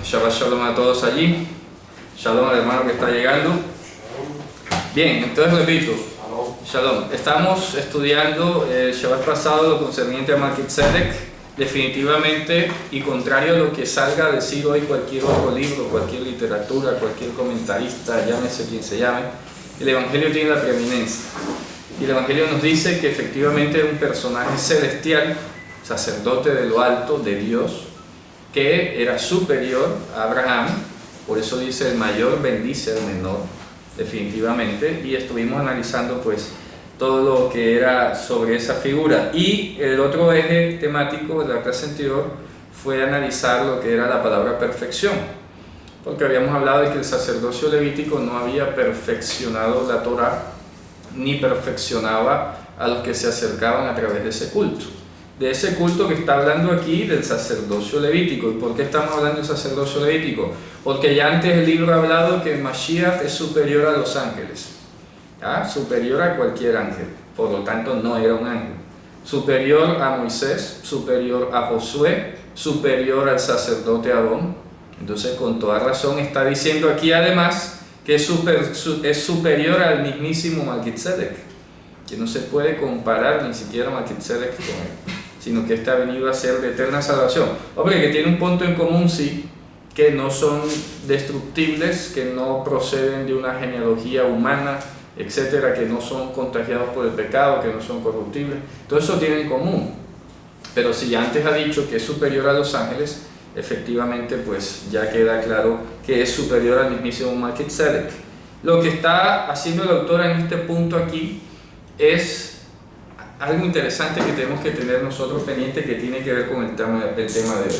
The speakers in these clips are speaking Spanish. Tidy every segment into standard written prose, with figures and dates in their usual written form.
Shabbat Shalom a todos allí. Shalom al hermano que está llegando. Bien, entonces repito. Shalom. Estamos estudiando el Shabbat pasado lo concerniente a Melquisedec. Definitivamente, y contrario a lo que salga a decir hoy cualquier otro libro, cualquier literatura, cualquier comentarista, llámese quien se llame, el Evangelio tiene la preeminencia. Y el Evangelio nos dice que efectivamente es un personaje celestial, sacerdote de lo alto, de Dios, que era superior a Abraham. Por eso dice el mayor bendice al menor, definitivamente. Y estuvimos analizando pues todo lo que era sobre esa figura. Y el otro eje temático de la clase anterior fue analizar lo que era la palabra perfección, porque habíamos hablado de que el sacerdocio levítico no había perfeccionado la Torá, ni perfeccionaba a los que se acercaban a través de ese culto. De ese culto que está hablando aquí, del sacerdocio levítico. ¿Y por qué estamos hablando del sacerdocio levítico? Porque ya antes el libro ha hablado que Mashiach es superior a los ángeles, superior a cualquier ángel, por lo tanto no era un ángel. Superior a Moisés, superior a Josué, superior al sacerdote Aarón. Entonces con toda razón está diciendo aquí además que es superior al mismísimo Melquisedec, que no se puede comparar ni siquiera Melquisedec con él, sino que este ha venido a ser de eterna salvación. Hombre, que tiene un punto en común, sí, que no son destructibles, que no proceden de una genealogía humana, etcétera, que no son contagiados por el pecado, que no son corruptibles. Todo eso tiene en común. Pero si antes ha dicho que es superior a los ángeles, efectivamente pues ya queda claro que es superior al mismísimo Melquisedec. Lo que está haciendo el autor en este punto aquí es algo interesante que tenemos que tener nosotros pendiente, que tiene que ver con el tema de hoy.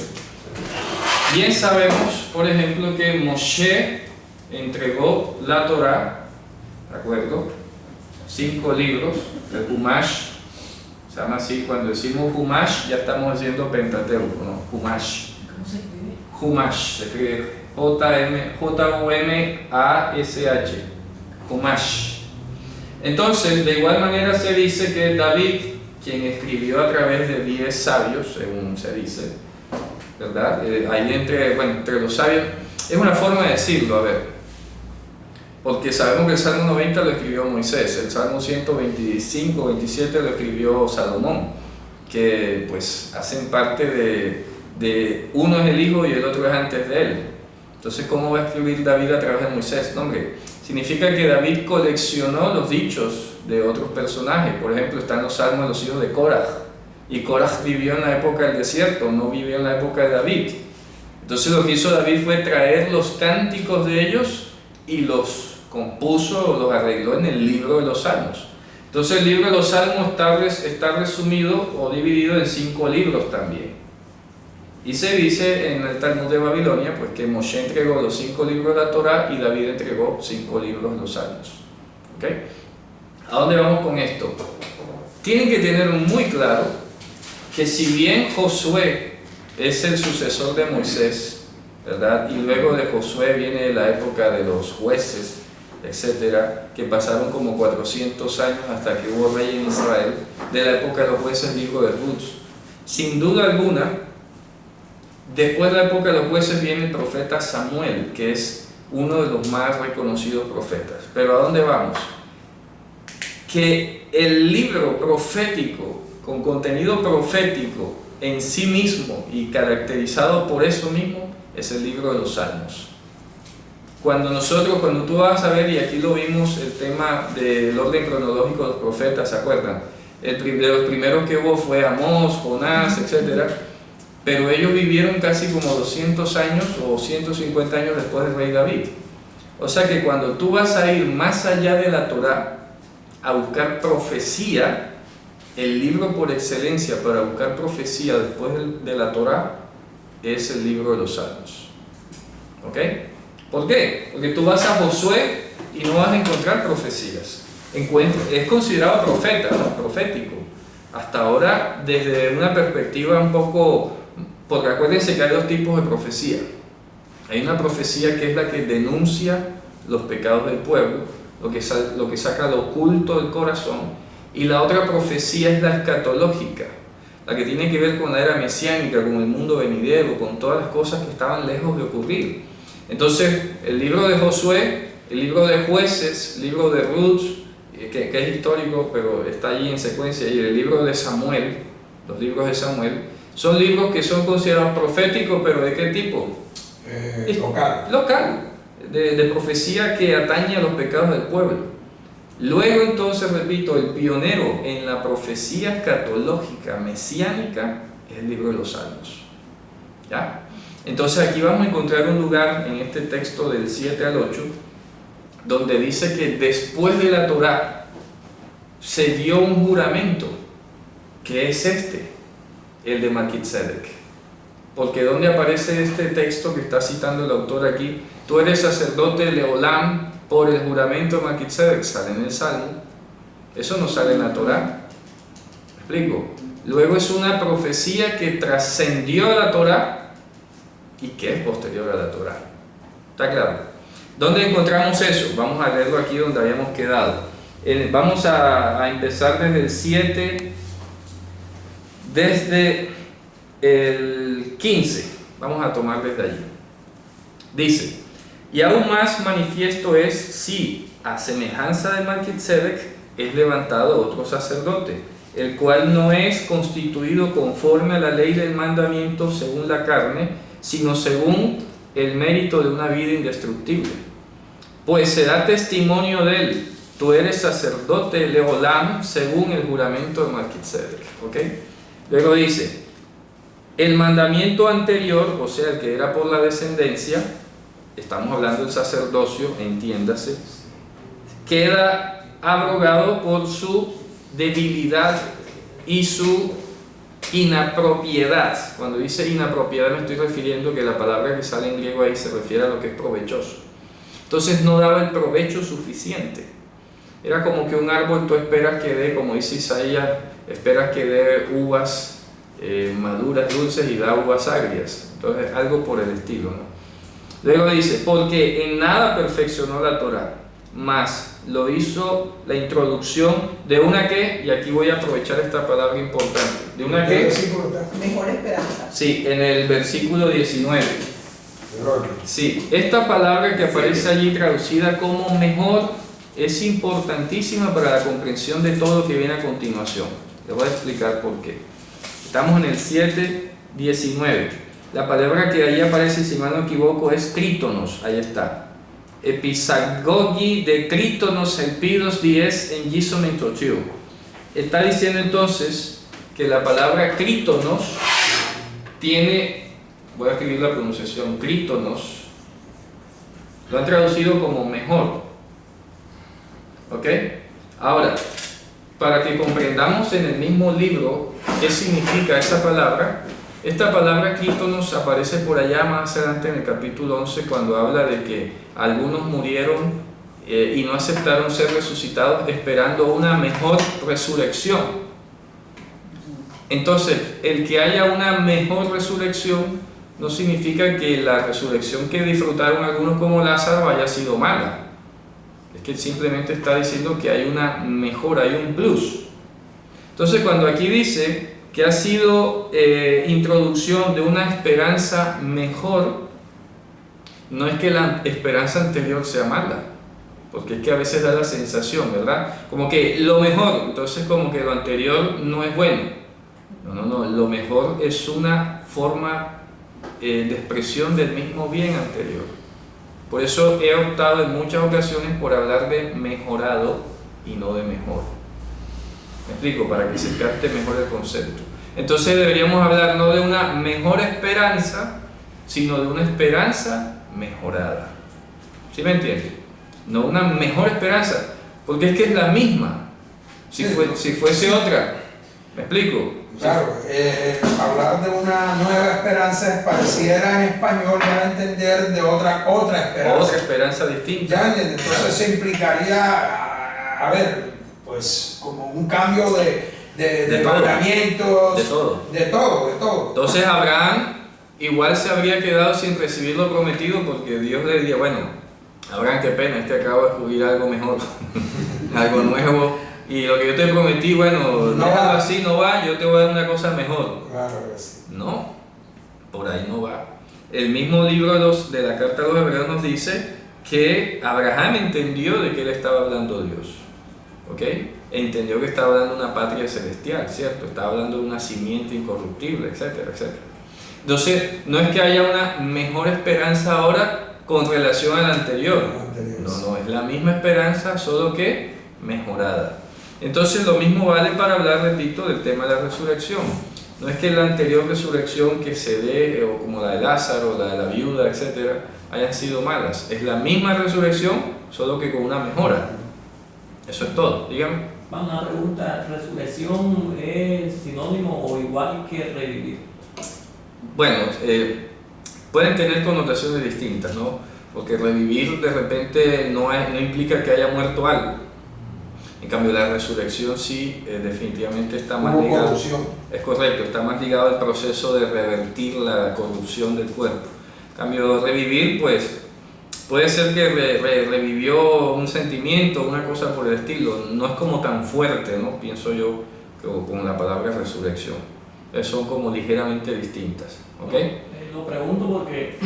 Bien sabemos, por ejemplo, que Moshe entregó la Torá, ¿de acuerdo? 5 libros, el Humash, se llama así. Cuando decimos Humash ya estamos haciendo Pentateuco, ¿no? Humash. ¿Cómo se escribe? Humash, se escribe J-U-M-A-S-H, Humash. Entonces, de igual manera se dice que David, quien escribió a través de 10 sabios, según se dice, ¿verdad? Ahí entre los sabios, es una forma de decirlo, a ver, porque sabemos que el Salmo 90 lo escribió Moisés, el Salmo 125, 27 lo escribió Salomón, que pues hacen parte de uno es el hijo y el otro es antes de él. Entonces, ¿cómo va a escribir David a través de Moisés? No, hombre, significa que David coleccionó los dichos de otros personajes. Por ejemplo, están los salmos de los hijos de Korah, y Korah vivió en la época del desierto, no vivió en la época de David. Entonces lo que hizo David fue traer los cánticos de ellos y los compuso o los arregló en el libro de los salmos. Entonces el libro de los salmos está resumido o dividido en 5 libros también. Y se dice en el Talmud de Babilonia pues, que Moshe entregó los 5 libros de la Torá y David entregó 5 libros de los salmos. ¿Okay? ¿A dónde vamos con esto? Tienen que tener muy claro que si bien Josué es el sucesor de Moisés, ¿verdad? Y luego de Josué viene la época de los jueces, etcétera, que pasaron como 400 años hasta que hubo rey en Israel. De la época de los jueces, libro de Ruth. Sin duda alguna, después de la época de los jueces viene el profeta Samuel, que es uno de los más reconocidos profetas. Pero ¿a dónde vamos? Que el libro profético, con contenido profético en sí mismo y caracterizado por eso mismo, es el libro de los Salmos. Cuando tú vas a ver, y aquí lo vimos, el tema del orden cronológico de los profetas, ¿se acuerdan? De los primeros que hubo fue Amós, Jonás, etc. Pero ellos vivieron casi como 200 años o 150 años después del rey David. O sea que cuando tú vas a ir más allá de la Torá a buscar profecía, el libro por excelencia para buscar profecía después de la Torá es el libro de los Salmos. ¿Ok? ¿Por qué? Porque tú vas a Josué y no vas a encontrar profecías. Es considerado profeta, ¿no? Profético. Hasta ahora, desde una perspectiva un poco... Porque acuérdense que hay 2 tipos de profecía. Hay una profecía que es la que denuncia los pecados del pueblo, lo que saca lo oculto del corazón, y la otra profecía es la escatológica, la que tiene que ver con la era mesiánica, con el mundo venidero, con todas las cosas que estaban lejos de ocurrir. Entonces, el libro de Josué, el libro de Jueces, el libro de Ruth, que es histórico, pero está allí en secuencia, y el libro de Samuel, los libros de Samuel, son libros que son considerados proféticos, pero ¿de qué tipo? Local, de profecía que atañe a los pecados del pueblo. Luego entonces, repito, el pionero en la profecía escatológica mesiánica es el libro de los Salmos. ¿Ya? Entonces aquí vamos a encontrar un lugar en este texto del 7 al 8 donde dice que después de la Torá se dio un juramento, que es el de Melquisedec. Porque ¿dónde aparece este texto que está citando el autor aquí? Tú eres sacerdote de Leolam por el juramento de Melquisedec, sale en el Salmo. Eso no sale en la Torá. ¿Me explico? Luego es una profecía que trascendió a la Torá y que es posterior a la Torá. ¿Está claro? ¿Dónde encontramos eso? Vamos a leerlo aquí donde habíamos quedado. Vamos a empezar desde el 7, desde el 15. Vamos a tomar desde allí. Dice: y aún más manifiesto es si, a semejanza de Melquisedec, es levantado otro sacerdote, el cual no es constituido conforme a la ley del mandamiento según la carne, sino según el mérito de una vida indestructible. Pues se da testimonio de él: tú eres sacerdote Leolam según el juramento de Melquisedec. ¿Ok? Luego dice: el mandamiento anterior, o sea, el que era por la descendencia, estamos hablando del sacerdocio, entiéndase, queda abrogado por su debilidad y su inapropiedad. Cuando dice inapropiedad me estoy refiriendo que la palabra que sale en griego ahí se refiere a lo que es provechoso. Entonces no daba el provecho suficiente. Era como que un árbol tú esperas que dé, como dice Isaías, esperas que dé uvas maduras, dulces, y da uvas agrias. Entonces algo por el estilo, ¿no? Luego dice: porque en nada perfeccionó la Torá, mas lo hizo la introducción de una que, y aquí voy a aprovechar esta palabra importante, de una que, mejor esperanza. sí, en el versículo 19. Sí, esta palabra que aparece allí traducida como mejor es importantísima para la comprensión de todo lo que viene a continuación. Les voy a explicar por qué. Estamos en el 7:19. La palabra que ahí aparece, si mal no equivoco, es trítonos. Ahí está. Episagogi de trítonos elpidos 10 en gisomentotio. Está diciendo entonces que la palabra trítonos tiene, voy a escribir la pronunciación, trítonos, lo han traducido como mejor. ¿Ok? Ahora, para que comprendamos en el mismo libro qué significa esa palabra, esta palabra trítonos aparece por allá más adelante en el capítulo 11, cuando habla de que algunos murieron y no aceptaron ser resucitados esperando una mejor resurrección. Entonces, el que haya una mejor resurrección no significa que la resurrección que disfrutaron algunos como Lázaro haya sido mala. Es que simplemente está diciendo que hay una mejora, hay un plus. Entonces, cuando aquí dice que ha sido introducción de una esperanza mejor, no es que la esperanza anterior sea mala, porque es que a veces da la sensación, ¿verdad? Como que lo mejor, entonces como que lo anterior no es bueno. No, lo mejor es una forma de expresión del mismo bien anterior. Por eso he optado en muchas ocasiones por hablar de mejorado y no de mejor. ¿Me explico? Para que se capte mejor el concepto. Entonces deberíamos hablar no de una mejor esperanza, sino de una esperanza mejorada. ¿Sí me entiende? No una mejor esperanza, porque es que es la misma. Si fuese otra, ¿me explico? Claro, hablar de una nueva esperanza pareciera en español dar a entender de otra esperanza. Otra esperanza distinta. ¿Ya entiendes? Entonces se implicaría, a ver, pues como un cambio de mandamientos. De todo. Entonces Abraham igual se habría quedado sin recibir lo prometido, porque Dios le diría: bueno, Abraham, qué pena, es que acabo de descubrir algo mejor, algo nuevo, y lo que yo te prometí, bueno, No déjalo va. así, no va, yo te voy a dar una cosa mejor. Claro que sí. No, por ahí no va. El mismo libro de la Carta a los Hebreos nos dice que Abraham entendió de qué le estaba hablando Dios, ¿ok? Entendió que estaba hablando de una patria celestial, ¿cierto? Estaba hablando de una simiente incorruptible, etcétera, etcétera. Entonces, no es que haya una mejor esperanza ahora con relación a la anterior. No, es la misma esperanza, solo que mejorada. Entonces, lo mismo vale para hablar, repito, del tema de la resurrección. No es que la anterior resurrección que se dé, o como la de Lázaro, la de la viuda, etcétera, hayan sido malas. Es la misma resurrección, solo que con una mejora. Eso es todo. Dígame. Una pregunta, ¿resurrección es sinónimo o igual que revivir? Bueno, pueden tener connotaciones distintas, ¿no? Porque revivir de repente no implica que haya muerto algo. En cambio, la resurrección sí, definitivamente está más ligada. Es correcto, está más ligado al proceso de revertir la corrupción del cuerpo. En cambio, revivir, pues, puede ser que revivió un sentimiento, una cosa por el estilo. No es como tan fuerte, ¿no? Pienso yo, con la palabra resurrección. Son como ligeramente distintas, ¿ok? Lo pregunto porque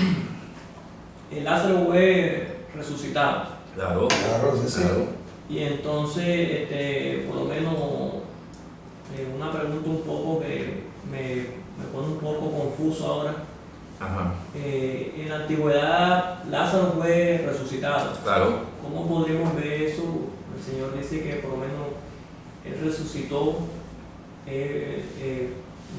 el Lázaro fue resucitado. Claro, sí. claro. Y entonces, por lo menos, una pregunta un poco que me pone un poco confuso ahora. Ajá. En la antigüedad, Lázaro fue resucitado. Claro. ¿Cómo podríamos ver eso? El Señor dice que por lo menos Él resucitó.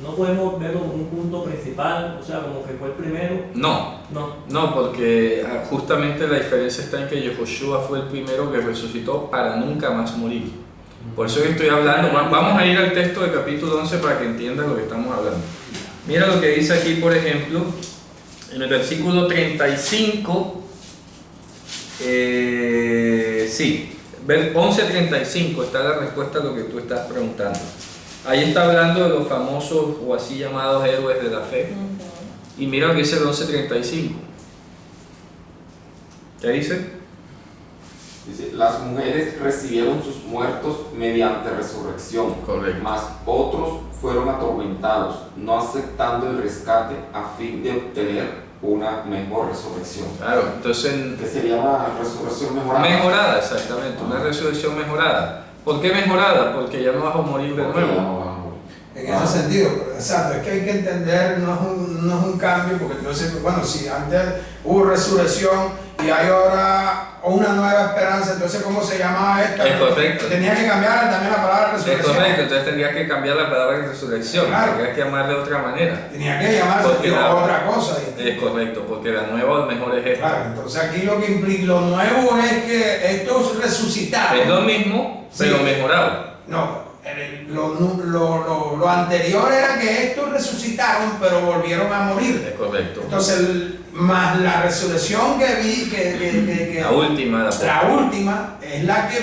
No podemos verlo como un punto principal, o sea, como que fue el primero. No, porque justamente la diferencia está en que Yehoshua fue el primero que resucitó para nunca más morir. Por eso que estoy hablando, vamos a ir al texto del capítulo 11 para que entiendan lo que estamos hablando. Mira lo que dice aquí, por ejemplo, en el versículo 35, 11:35 está la respuesta a lo que tú estás preguntando. Ahí está hablando de los famosos o así llamados héroes de la fe. Y mira lo que dice el 11:35. ¿Qué dice? Dice, las mujeres recibieron sus muertos mediante resurrección. Correcto. Mas otros fueron atormentados, no aceptando el rescate a fin de obtener una mejor resurrección. Claro, entonces... Que sería una resurrección mejorada. Mejorada, exactamente, una resurrección mejorada. ¿Por qué mejorada? Porque ya no vas a morir de nuevo. En ese sentido, exacto, es que hay que entender, no es un cambio, porque entonces, bueno, si antes hubo resurrección y hay ahora una nueva esperanza, entonces ¿cómo se llama esta? Es correcto. Tenía que cambiar también la palabra resurrección. Es correcto, entonces tendrías que cambiar la palabra resurrección, Claro. tendrías que llamarle de otra manera. Tenía que llamarse otra cosa. Es correcto, porque la nueva o mejor es esta. Claro, entonces aquí lo que implica, lo nuevo es que estos resucitaron. Es lo mismo, pero Sí. mejorado. No, lo anterior era que estos resucitaron, pero volvieron a morir. Es correcto. Entonces, más la resurrección que vi, que La última, la última, es la que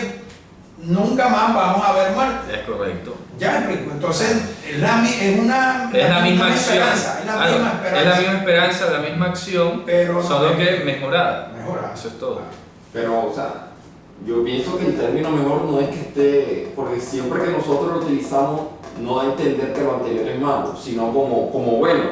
nunca más vamos a ver muerte. Es correcto. Ya me explico. Entonces, es la misma acción. esperanza. Es la Claro, misma esperanza. es la misma esperanza, la misma acción, Pero solo no, que mejorada. mejorada. Eso es todo. Pero, o sea, yo pienso que el término mejor no es que esté, porque siempre que nosotros lo utilizamos, no da a entender que lo anterior es malo, sino como bueno.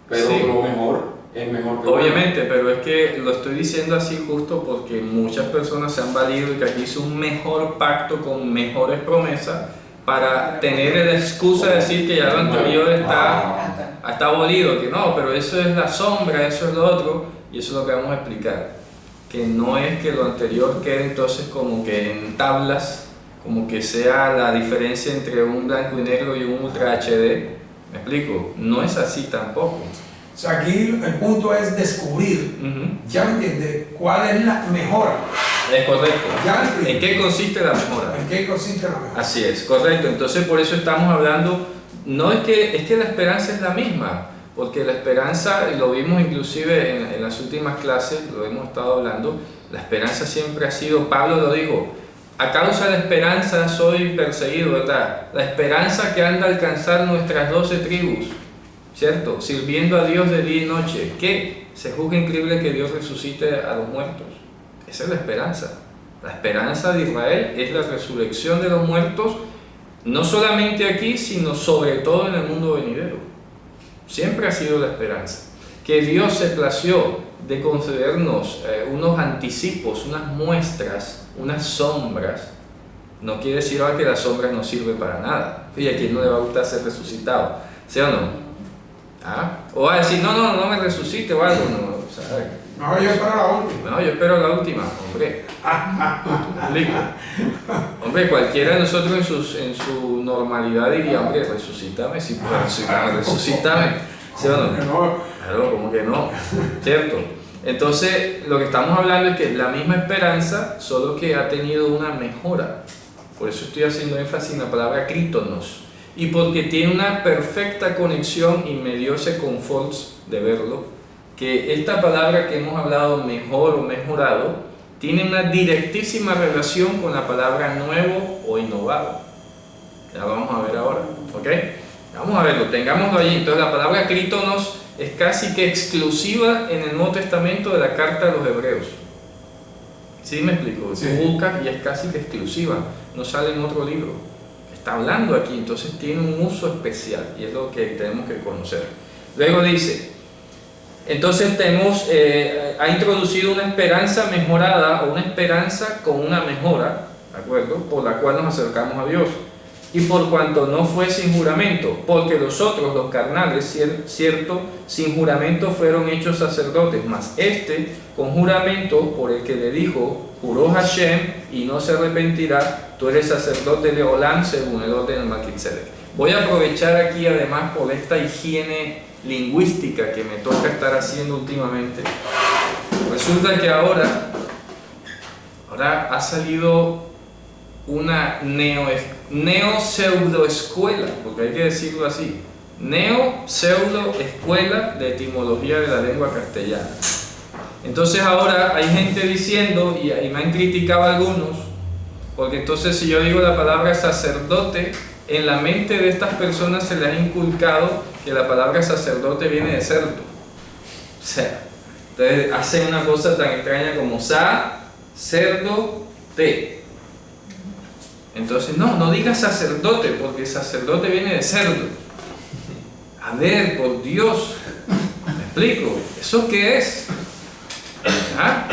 Pero Sí. lo mejor es mejor que Obviamente, pero es que lo estoy diciendo así justo porque muchas personas se han valido de que aquí hizo un mejor pacto con mejores promesas para tener la excusa de decir que ya lo anterior está abolido, que no, pero eso es la sombra, eso es lo otro, y eso es lo que vamos a explicar. Que no es que lo anterior quede entonces como que en tablas, como que sea la diferencia entre un blanco y negro y un ultra HD. ¿Me explico? No es así tampoco. O sea, aquí el punto es descubrir, ya me entiendes, cuál es la mejora. Es correcto. Ya me explico. ¿En qué consiste la mejora? ¿En qué consiste la mejora? Así es, correcto. Entonces por eso estamos hablando, no es que la esperanza es la misma, porque la esperanza, y lo vimos inclusive en las últimas clases, lo hemos estado hablando, la esperanza siempre ha sido, Pablo lo dijo, a causa de la esperanza soy perseguido, ¿verdad? La esperanza que anda a alcanzar nuestras 12 tribus, ¿cierto? Sirviendo a Dios de día y noche. ¿Qué? Se juzga increíble que Dios resucite a los muertos. Esa es la esperanza. La esperanza de Israel es la resurrección de los muertos, no solamente aquí, sino sobre todo en el mundo venidero. Siempre ha sido la esperanza. Que Dios se plació de concedernos unos anticipos, unas muestras, unas sombras, no quiere decir ahora que las sombras no sirven para nada. Y a quien no le va a gustar ser resucitado, ¿sí o no? ¿Ah? O va a decir, no me resucite o algo, no, o sea, No, yo espero la última. no, yo espero la última, hombre. ¿Explico? Hombre, cualquiera de nosotros en su normalidad diría, hombre, resucítame, si puedes resucítame, ¿sí o no? Claro, como que no, ¿cierto? Entonces, lo que estamos hablando es que la misma esperanza, solo que ha tenido una mejora. Por eso estoy haciendo énfasis en la palabra crítonos. Y porque tiene una perfecta conexión y me dio ese confort de verlo, que esta palabra que hemos hablado, mejor o mejorado, tiene una directísima relación con la palabra nuevo o innovado. Ya lo vamos a ver ahora, ¿ok? Vamos a verlo, tengámoslo allí. Entonces la palabra crítonos es casi que exclusiva en el Nuevo Testamento de la carta de los Hebreos. ¿Sí me explico? Sí. Tú buscas y es casi que exclusiva, no sale en otro libro. Está hablando aquí, entonces tiene un uso especial y es lo que tenemos que conocer. Luego dice, entonces ha introducido una esperanza mejorada o una esperanza con una mejora, ¿de acuerdo? Por la cual nos acercamos a Dios. Y por cuanto no fue sin juramento, porque los otros, los carnales, cierto, sin juramento fueron hechos sacerdotes, mas este con juramento, por el que le dijo, juró Hashem y no se arrepentirá, tú eres sacerdote de Olam según el orden de Melquisedec. Voy a aprovechar aquí además por esta higiene lingüística que me toca estar haciendo últimamente. Resulta que ahora ha salido una neo-pseudo-escuela, porque hay que decirlo así, neo-pseudo-escuela de etimología de la lengua castellana. Entonces ahora hay gente diciendo, y me han criticado algunos, porque entonces si yo digo la palabra sacerdote, en la mente de estas personas se les ha inculcado que la palabra sacerdote viene de cerdo. O sea, entonces hacen una cosa tan extraña como cerdo-te. Entonces, no digas sacerdote, porque sacerdote viene de cerdo. A ver, por Dios, ¿me explico? ¿Eso qué es? ¿Ah?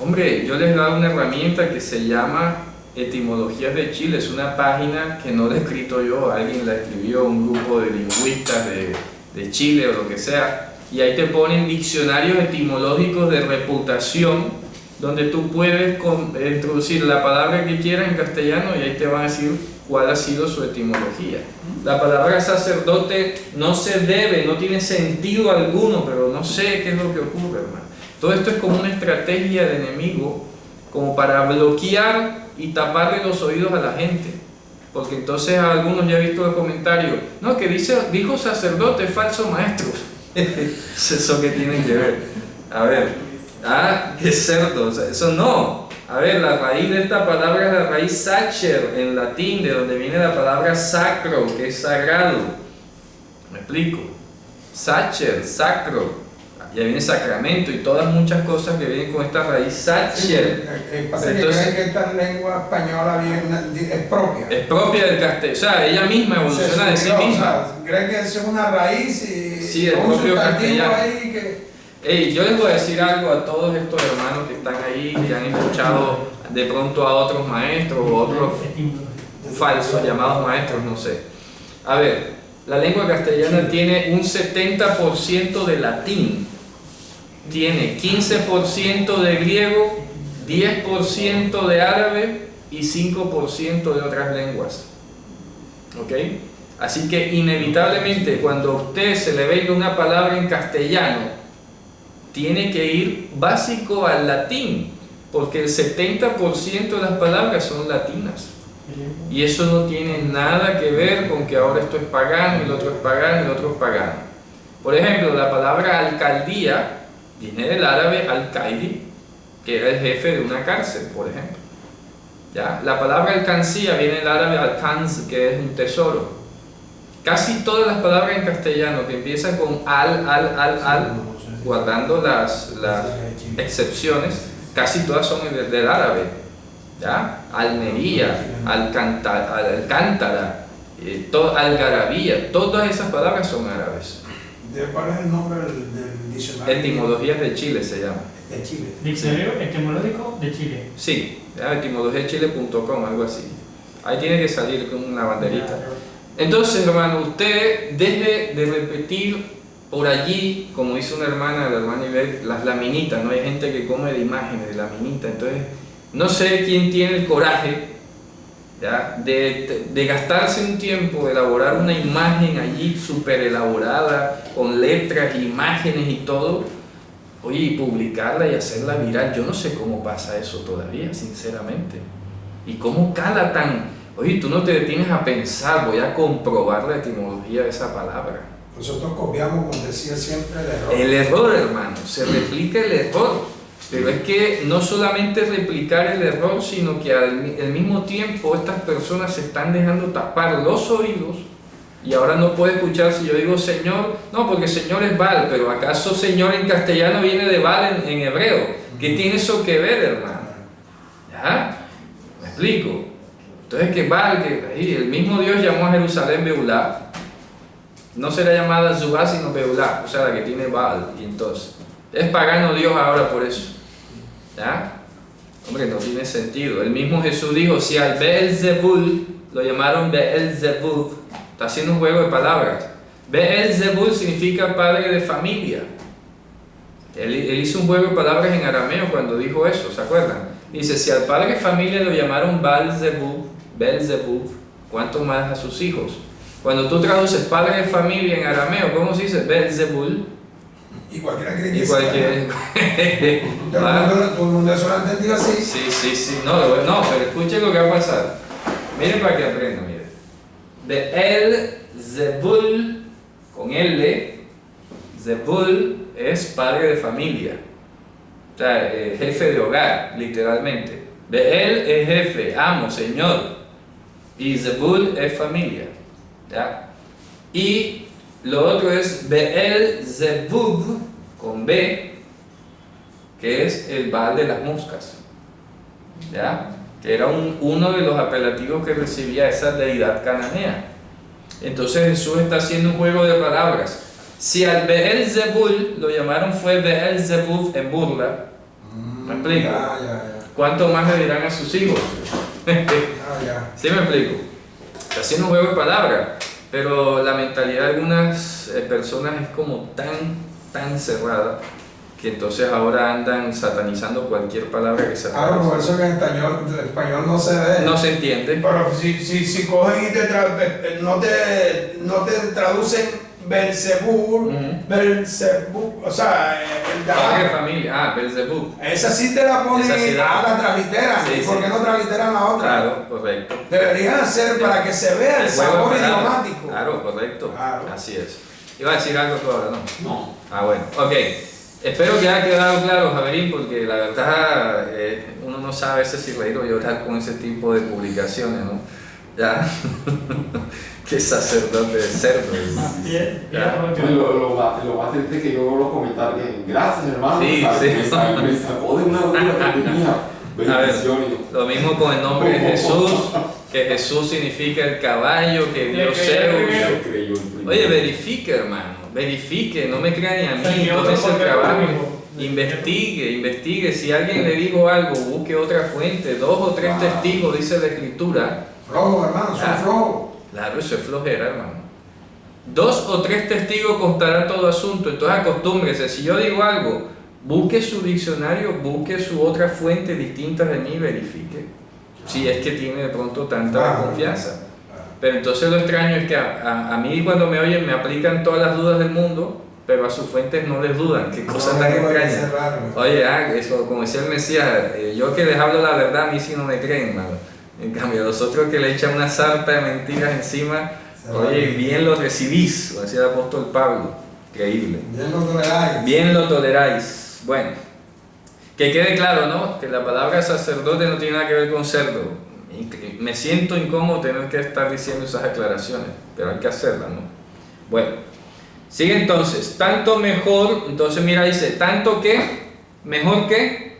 Hombre, yo les he dado una herramienta que se llama Etimologías de Chile. Es una página que no la he escrito yo, alguien la escribió, un grupo de lingüistas de Chile o lo que sea. Y ahí te ponen diccionarios etimológicos de reputación, donde tú puedes introducir la palabra que quieras en castellano y ahí te van a decir cuál ha sido su etimología. La palabra sacerdote no se debe, no tiene sentido alguno, pero no sé qué es lo que ocurre, hermano. Todo esto es como una estrategia del enemigo, como para bloquear y taparle los oídos a la gente. Porque entonces a algunos ya he visto los comentarios, no, que dijo sacerdote, falso maestro. ¿Eso qué tiene que ver? A ver. Qué cerdo, o sea, eso no. A ver, la raíz de esta palabra es la raíz sacer en latín, de donde viene la palabra sacro, que es sagrado. ¿Me explico? Sacer, sacro. Ya viene sacramento y todas muchas cosas que vienen con esta raíz sacer. Parece que creen que esta lengua española es propia. Es propia del castellano, o sea, ella misma evoluciona de sí misma. O sea, creen que eso es una raíz y sí, el un propio sustantivo castellano. ahí que... Hey, yo les voy a decir algo a todos estos hermanos que están ahí, que han escuchado de pronto a otros maestros o otros falsos llamados maestros, no sé. A ver, la lengua castellana tiene un 70% de latín, tiene 15% de griego, 10% de árabe y 5% de otras lenguas. ¿Ok? Así que inevitablemente cuando a usted se le venga una palabra en castellano, tiene que ir básico al latín, porque el 70% de las palabras son latinas. Y eso no tiene nada que ver con que ahora esto es pagano, y el otro es pagano, y el otro es pagano. Por ejemplo, la palabra alcaldía viene del árabe al-Qaidi, que era el jefe de una cárcel, por ejemplo. ¿Ya? La palabra alcancía viene del árabe al-Kanz, que es un tesoro. Casi todas las palabras en castellano que empiezan con al, guardando las excepciones, casi todas son del árabe, ¿ya? Almería, Alcántara, algarabía, todas esas palabras son árabes. ¿Cuál es el nombre del diccionario? Etimologías de Chile se llama. De Chile. Diccionario etimológico de Chile. Sí, etimologiachile.com, algo así. Ahí tiene que salir con una banderita. Entonces, hermano, usted deje de repetir por allí, como hizo una hermana, la hermana Ivette, las laminitas, ¿no? Hay gente que come de imágenes, de laminitas. Entonces, no sé quién tiene el coraje, ¿ya? De gastarse un tiempo, de elaborar una imagen allí súper elaborada, con letras, imágenes y todo, oye, y publicarla y hacerla viral. Yo no sé cómo pasa eso todavía, sinceramente. Y cómo cala tan... Oye, tú no te detienes a pensar, voy a comprobar la etimología de esa palabra. Nosotros copiamos, como decía siempre, el error. El error, hermano, se replica el error. Pero es que no solamente replicar el error, sino que al mismo tiempo estas personas se están dejando tapar los oídos y ahora no puede escuchar si yo digo Señor, no, porque Señor es Baal, pero ¿acaso Señor en castellano viene de Baal en hebreo? ¿Qué tiene eso que ver, hermano? ¿Ya? ¿Me explico? Entonces que Baal, que el mismo Dios llamó a Jerusalén Beulá, no será llamada Zubá sino Beulá, o sea, la que tiene Baal, y entonces es pagano Dios ahora por eso. ¿Ya? Hombre, no tiene sentido. El mismo Jesús dijo, si al Beelzebul lo llamaron Beelzebub, está haciendo un juego de palabras. Beelzebul significa padre de familia. Él hizo un juego de palabras en arameo cuando dijo eso, ¿se acuerdan? Dice, si al padre de familia lo llamaron Beelzebub, ¿cuánto más a sus hijos? Cuando tú traduces padre de familia en arameo, ¿cómo se dice? Beelzebul. Y cualquiera cree que Y cualquier... todo el mundo eso lo ha entendido así. Sí. No, pero escuchen lo que va a pasar. Miren para que aprendan, miren. Beelzebul, con L, Zebul es padre de familia. O sea, jefe de hogar, literalmente. Beel es jefe, amo, señor. Y Zebul es familia. ¿Ya? Y lo otro es Beelzebub, con B, que es el Baal de las moscas. ¿Ya? Que era uno de los apelativos que recibía esa deidad cananea. Entonces Jesús está haciendo un juego de palabras. Si al Beelzebul lo llamaron fue Beelzebub en burla, ¿me explico? ¿Cuánto más le dirán a sus hijos? ¿Sí me explico? Está haciendo un juego de palabras, pero la mentalidad de algunas personas es como tan cerrada que entonces ahora andan satanizando cualquier palabra que se Claro, por eso que en español no se ve. no se entiende. Pero si cogen y no te traducen Beelzebub, Beelzebub, o sea, el Padre de familia, Beelzebub. esa sí te la ponen, Esa sí la transliteran. Sí, ¿Y por sí. qué no transliteran la otra? Claro, correcto. Deberían hacer para que se vea el juego de sabor palabras. idiomático. Claro, correcto. Claro. Así es. Iba a decir algo tú ahora, ¿no? No. Bueno, ok. Espero que haya quedado claro, Javerín, porque la verdad uno no sabe a veces si reír o llorar con ese tipo de publicaciones, ¿no? Ya. Qué sacerdote de cerdo. Lo más triste es que yo lo comentar que gracias, hermano. Sí, me sacó de una duda que tenía. A ver, Bendiciones. lo mismo con el nombre de Jesús, que Jesús significa el caballo, que Dios Zeus. Oye, verifique, hermano, verifique, no me crean ni a mí, tómese el trabajo, investigue, si alguien le dijo algo, busque otra fuente, 2 o 3 testigos, dice la Escritura. Flojo, hermano, son flojos. Claro, eso es flojera, hermano. 2 o 3 testigos constará todo asunto, entonces acostúmbrese, si yo digo algo, busque su diccionario, busque su otra fuente distinta de mí, verifique, si es que tiene de pronto tanta confianza. Pero entonces lo extraño es que a mí cuando me oyen me aplican todas las dudas del mundo, pero a sus fuentes no les dudan. Qué cosa tan extraña. Oye, eso, como decía el Mesías, yo que les hablo la verdad, a mí sí no me creen, mano. En cambio, los otros que le echan una sarta de mentiras encima, oye, bien lo recibís, como decía el apóstol Pablo. Increíble. Bien lo toleráis. Bien lo toleráis. Bueno, que quede claro, ¿no? Que la palabra sacerdote no tiene nada que ver con cerdo. Me siento incómodo tener que estar diciendo esas aclaraciones, pero hay que hacerlas, ¿no? Bueno, sigue entonces, tanto mejor, entonces mira, dice, tanto que, mejor que,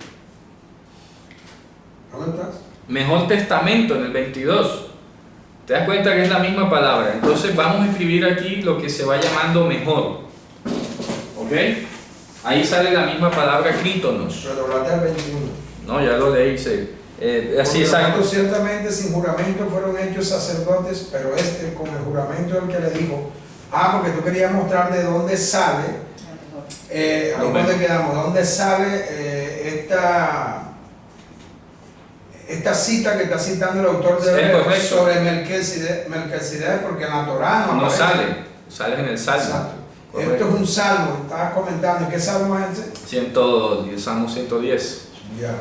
¿Dónde estás? Mejor testamento en el 22. ¿Te das cuenta que es la misma palabra? Entonces vamos a escribir aquí lo que se va llamando mejor. ¿Ok? Ahí sale la misma palabra crítonos. Pero hablaste al 21. No, ya lo leí. Así exacto. Ciertamente sin juramento fueron hechos sacerdotes, pero con el juramento del que le dijo, porque tú querías mostrar de dónde sale, ¿dónde quedamos? ¿Dónde sale esta cita que está citando el autor de Hebreos sobre Melquisedec, porque en la Torá no aparece. Sale en el Salmo. Exacto. Esto es un salmo, estabas comentando. ¿Qué salmo es ese? Salmo 110. Ya.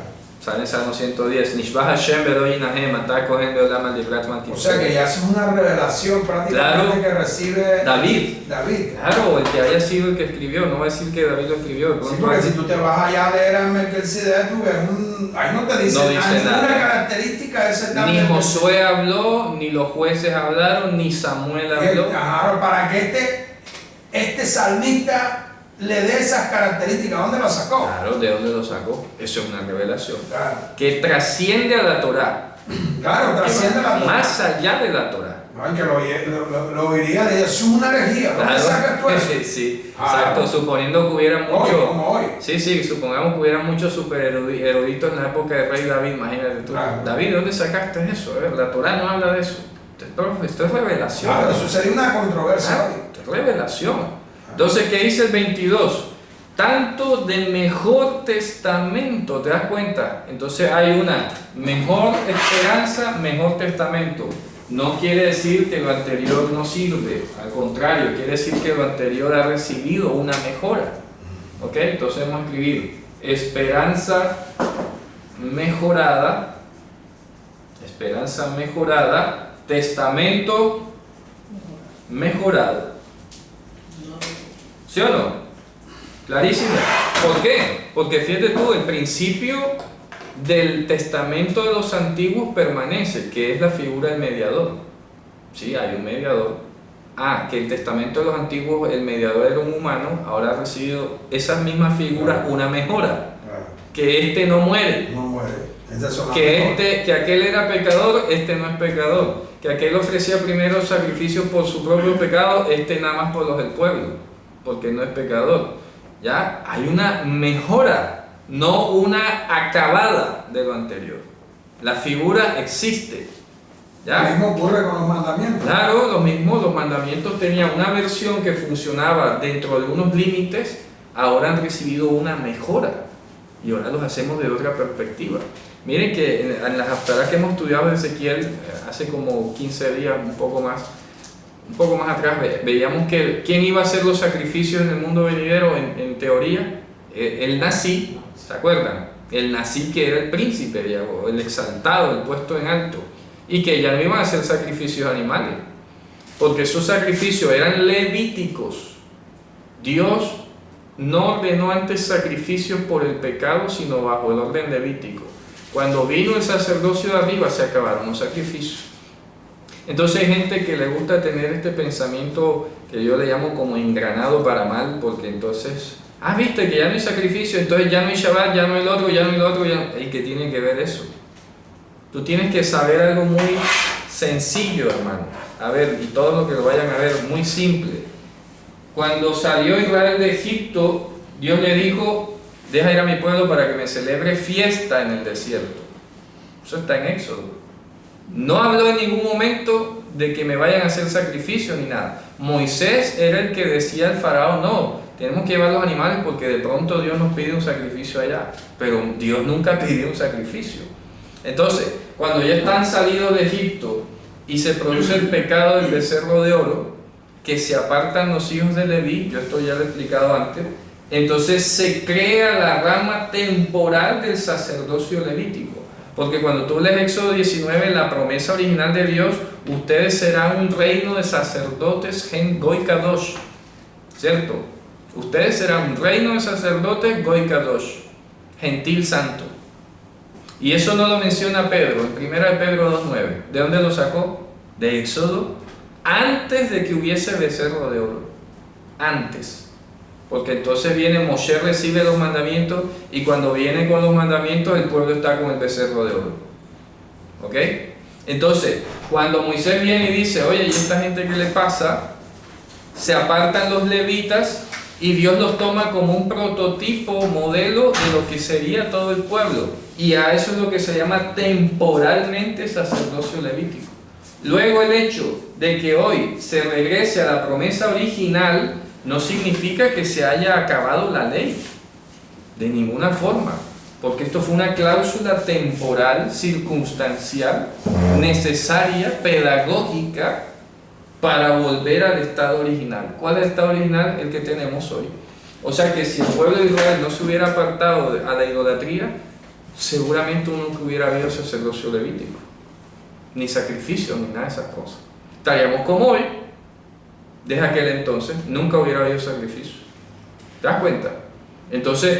Sale en Salmo 110. Nishbah Hashem Beroy Nahem Atá Kohen Beolam Al Livrat Malkit. O sea que ya es una revelación prácticamente que recibe David. Claro, el que haya sido el que escribió, no va a decir que David lo escribió. Sí, porque si tú te vas allá a leer a Melquisedec, tú ves ahí no te dice, nada. Ninguna característica de ese tal. Ni Josué habló, ni los jueces hablaron, ni Samuel habló. Claro, para que este salmista le dé esas características, ¿dónde lo sacó? Claro, ¿de dónde lo sacó? Eso es una revelación. Claro. Que trasciende a la Torá. Claro, trasciende a la Torá. Más allá de la Torá. No, el que lo oiría le diría, es una herejía. ¿Dónde sacas tú eso? Sí, exacto. Suponiendo que hubiera mucho. Como hoy. Sí, supongamos que hubiera muchos super eruditos en la época del rey David, imagínate tú. Claro. David, ¿de dónde sacaste eso? La Torá no habla de eso. Esto es revelación. Claro, eso sería una controversia hoy. Esto es revelación. Entonces, ¿qué dice el 22? Tanto del mejor testamento, ¿te das cuenta? Entonces hay una mejor esperanza, mejor testamento. No quiere decir que lo anterior no sirve, al contrario, quiere decir que lo anterior ha recibido una mejora. ¿Ok? Entonces vamos a escribir esperanza mejorada, testamento mejorado. ¿Sí o no? Clarísimo. ¿Por qué? Porque fíjate tú, el principio del testamento de los antiguos permanece, que es la figura del mediador. Sí, hay un mediador. Que el testamento de los antiguos, el mediador era un humano, ahora ha recibido esas mismas figuras una mejora. Que no muere. No muere. Que aquel era pecador, no es pecador. Que aquel ofrecía primero sacrificios por su propio pecado, nada más por los del pueblo, porque no es pecador. Ya hay una mejora, no una acabada de lo anterior. La figura existe. ¿Ya? Lo mismo ocurre con los mandamientos. Claro, los mandamientos tenían una versión que funcionaba dentro de unos límites, ahora han recibido una mejora y ahora los hacemos de otra perspectiva. Miren que en las haftarás que hemos estudiado de Ezequiel hace como 15 días, un poco más atrás, veíamos que quién iba a hacer los sacrificios en el mundo venidero en teoría, el Nasi, ¿se acuerdan? El Nasi, que era el príncipe, el exaltado, el puesto en alto, y que ya no iban a hacer sacrificios animales, porque esos sacrificios eran levíticos. Dios no ordenó antes sacrificios por el pecado, sino bajo el orden levítico. Cuando vino el sacerdocio de arriba, se acabaron los sacrificios. Entonces hay gente que le gusta tener este pensamiento que yo le llamo como engranado para mal, porque entonces, viste que ya no hay sacrificio, entonces ya no hay Shabbat, ya no hay el otro, ¿y qué tiene que ver eso? Tú tienes que saber algo muy sencillo, hermano. A ver, y todos los que lo vayan a ver, muy simple. Cuando salió Israel de Egipto, Dios le dijo, deja ir a mi pueblo para que me celebre fiesta en el desierto. Eso está en Éxodo. No habló en ningún momento de que me vayan a hacer sacrificio ni nada. Moisés era el que decía al faraón, no, tenemos que llevar los animales porque de pronto Dios nos pide un sacrificio allá. Pero Dios nunca pidió un sacrificio. Entonces, cuando ya están salidos de Egipto y se produce el pecado del becerro de oro, que se apartan los hijos de Leví, yo esto ya lo he explicado antes, entonces se crea la rama temporal del sacerdocio levítico. Porque cuando tú lees Éxodo 19, la promesa original de Dios, ustedes serán un reino de sacerdotes Gen Goy Kadosh, ¿cierto? Ustedes serán un reino de sacerdotes Goy Kadosh, gentil santo. Y eso no lo menciona Pedro, en 1 Pedro 2.9. ¿De dónde lo sacó? De Éxodo, antes de que hubiese becerro de oro. Antes. porque entonces viene Moshe, recibe los mandamientos, y cuando viene con los mandamientos el pueblo está con el becerro de oro. ¿Ok? Entonces, cuando Moisés viene y dice, oye, ¿y esta gente qué le pasa? Se apartan los levitas y Dios los toma como un prototipo, modelo de lo que sería todo el pueblo. Y a eso es lo que se llama temporalmente sacerdocio levítico. Luego el hecho de que hoy se regrese a la promesa original no significa que se haya acabado la ley, de ninguna forma, porque esto fue una cláusula temporal, circunstancial, necesaria, pedagógica, para volver al estado original. ¿Cuál es el estado original? El que tenemos hoy. O sea que si el pueblo de Israel no se hubiera apartado a la idolatría, seguramente nunca hubiera habido sacerdocio levítico, ni sacrificio, ni nada de esas cosas. Estaríamos como hoy. Desde aquel entonces nunca hubiera habido sacrificio. ¿Te das cuenta? Entonces,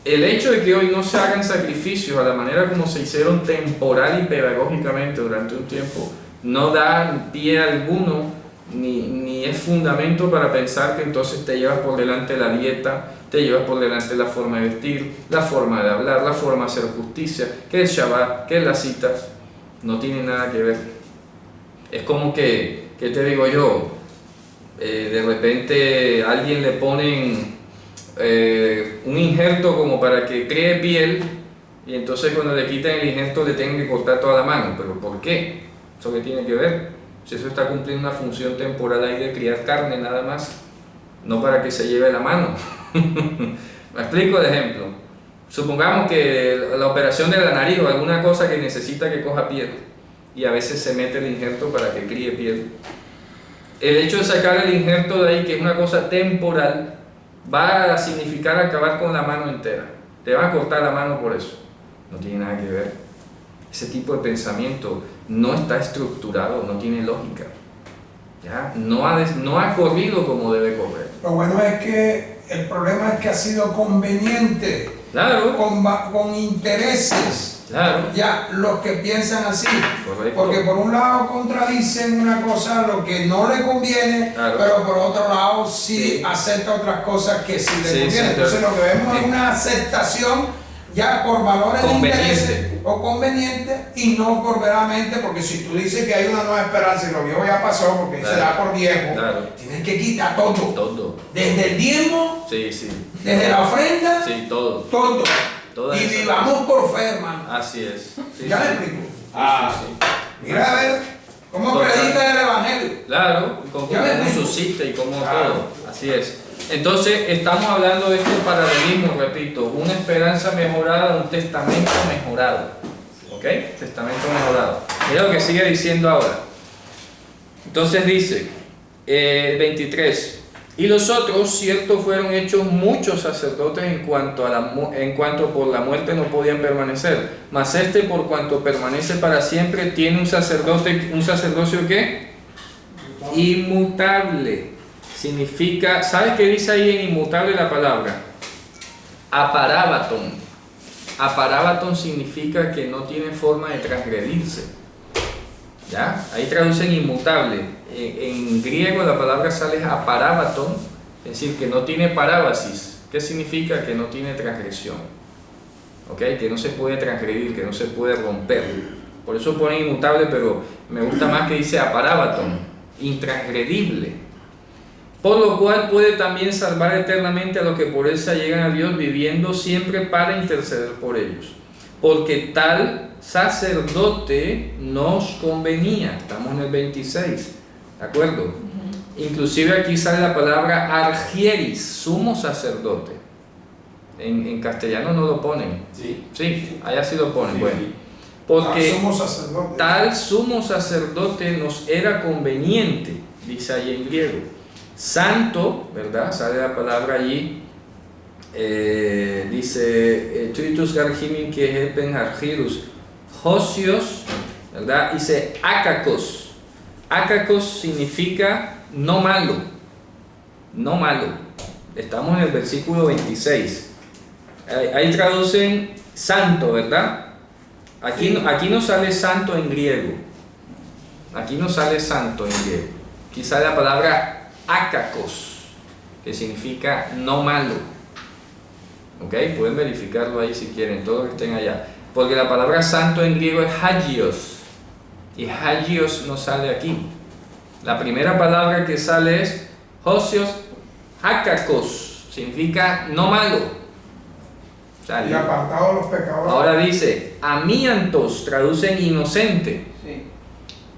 el hecho de que hoy no se hagan sacrificios a la manera como se hicieron temporal y pedagógicamente durante un tiempo, no da pie alguno, ni es fundamento para pensar que entonces te llevas por delante la dieta, te llevas por delante la forma de vestir, la forma de hablar, la forma de hacer justicia, que es Shabbat, que es las citas. No tiene nada que ver. Es como que, ¿qué te digo yo? De repente a alguien le ponen un injerto como para que cree piel, y entonces cuando le quitan el injerto le tienen que cortar toda la mano. ¿Pero por qué? ¿Eso qué tiene que ver? Si eso está cumpliendo una función temporal ahí de criar carne nada más, no para que se lleve la mano. Me explico el ejemplo. Supongamos que la operación de la nariz o alguna cosa que necesita que coja piel, y a veces se mete el injerto para que críe piel. El hecho de sacar el injerto de ahí, que es una cosa temporal, va a significar acabar con la mano entera. Te va a cortar la mano por eso. No tiene nada que ver. Ese tipo de pensamiento no está estructurado, no tiene lógica. ¿Ya? No ha corrido como debe correr. Lo bueno es que el problema es que ha sido conveniente, Claro, con intereses. claro. Ya, los que piensan así, Correcto. porque por un lado contradicen una cosa lo que no le conviene, Claro. pero por otro lado sí, Sí. acepta otras cosas que sí le Sí, convienen. sí, Entonces claro. lo que vemos Sí. es una aceptación ya por valores de Conveniente. interés o conveniente y no por veramente, porque si tú dices que hay una nueva esperanza y lo viejo ya pasó porque se Claro. da por viejo, Claro. tienes que quitar todo, Todo. desde el diezmo, Sí, sí. desde la ofrenda, Sí, todo. todo. Todas Y esas vivamos por fe, hermano. Así es. Sí, ¿Ya sí. me explico? Sí. Mira a ver cómo Total. predica el evangelio. Claro, cómo Ya me explico. suscita y cómo Claro. todo. Así es. Entonces, estamos hablando de este paralelismo, repito, una esperanza mejorada, un testamento mejorado. ¿Ok? Testamento mejorado. Mira lo que sigue diciendo ahora. Entonces dice, 23. Y los otros, cierto, fueron hechos muchos sacerdotes en cuanto por la muerte no podían permanecer. Mas este, por cuanto permanece para siempre, tiene un sacerdocio ¿qué? Inmutable. Significa, ¿sabes qué dice ahí en inmutable la palabra? Aparábaton. Aparábaton significa que no tiene forma de transgredirse. ¿Ya? Ahí traducen inmutable. En griego la palabra sale aparábaton, es decir, que no tiene parábasis. ¿Qué significa? Que no tiene transgresión. ¿Ok? Que no se puede transgredir, que no se puede romper. Por eso pone inmutable, pero me gusta más que dice aparábaton, intransgredible. Por lo cual puede también salvar eternamente a los que por él se allegan a Dios, viviendo siempre para interceder por ellos. Porque tal sacerdote nos convenía. Estamos en el 26, ¿de acuerdo? Inclusive aquí sale la palabra argieris, sumo sacerdote. En castellano no lo ponen. Sí. Sí, allá sí lo ponen. Sí, Bueno, sí. porque Somos sacerdotes. tal sumo sacerdote nos era conveniente, dice allí en griego. Santo, ¿verdad? Sale la palabra allí. Dice Tritus Gargimin que helpen argirus Josios, ¿verdad? Dice Acacos. Acacos significa no malo. No malo. Estamos en el versículo 26. Ahí traducen santo, ¿verdad? Aquí no sale santo en griego. Aquí no sale santo en griego. Aquí sale la palabra Acacos. que significa no malo. ¿Ok? Pueden verificarlo ahí si quieren, todos los que estén allá. Porque la palabra santo en griego es hagios, y hagios no sale aquí. La primera palabra que sale es hosios hakakos, significa no malo. Sale. Y apartado de los pecadores. Ahora dice, amiantos, traducen inocente. Sí.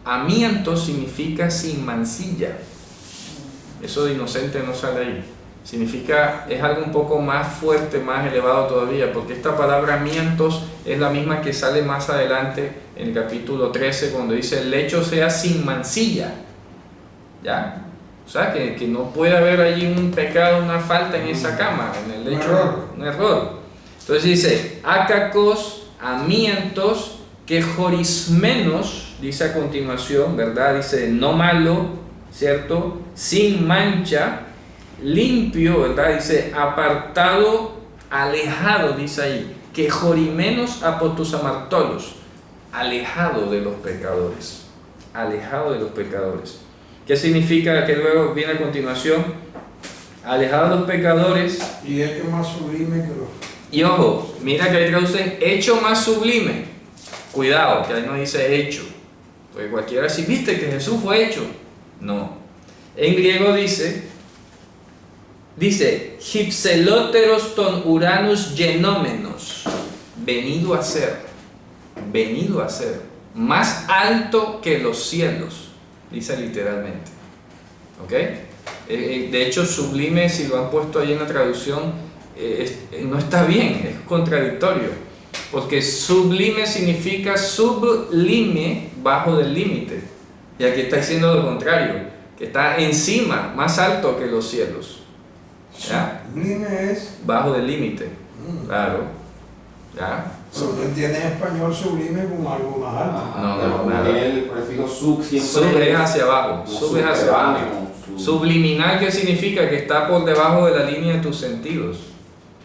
Amiantos significa sin mancilla. Eso de inocente no sale ahí. Significa, es algo un poco más fuerte, más elevado todavía, porque esta palabra amiantos es la misma que sale más adelante en el capítulo 13, cuando dice el lecho sea sin mancilla. ¿Ya? O sea, que no puede haber allí un pecado, una falta en esa cama, en el lecho, un error. Entonces dice, acacos, amiantos, que jorismenos, dice a continuación, ¿verdad? Dice, no malo, ¿cierto? Sin mancha, limpio, ¿verdad? Dice, apartado, alejado, dice ahí, que jorimenos apotus amartolos, alejado de los pecadores, alejado de los pecadores. ¿Qué significa? Que luego viene a continuación, alejado de los pecadores. Y es que más sublime que los... Y ojo, mira que ahí traducen hecho más sublime. Cuidado, que ahí no dice hecho. Porque cualquiera si viste que Jesús fue hecho. No. En griego dice Hypseloteros ton uranus genómenos. Venido a ser. Venido a ser. Más alto que los cielos. Dice literalmente. ¿Ok? De hecho, sublime, si lo han puesto ahí en la traducción, no está bien, es contradictorio, porque sublime significa sublime, bajo del límite, y aquí está diciendo lo contrario, que está encima, más alto que los cielos. ¿Ya? Sublime es... Bajo del límite, claro. ¿Ya? Pero tú entiendes en español sublime como algo más alto. No, nada. nada. El prefijo sub siempre Sub es hacia abajo, sub es hacia abajo. Subliminal, ¿qué significa? Que está por debajo de la línea de tus sentidos.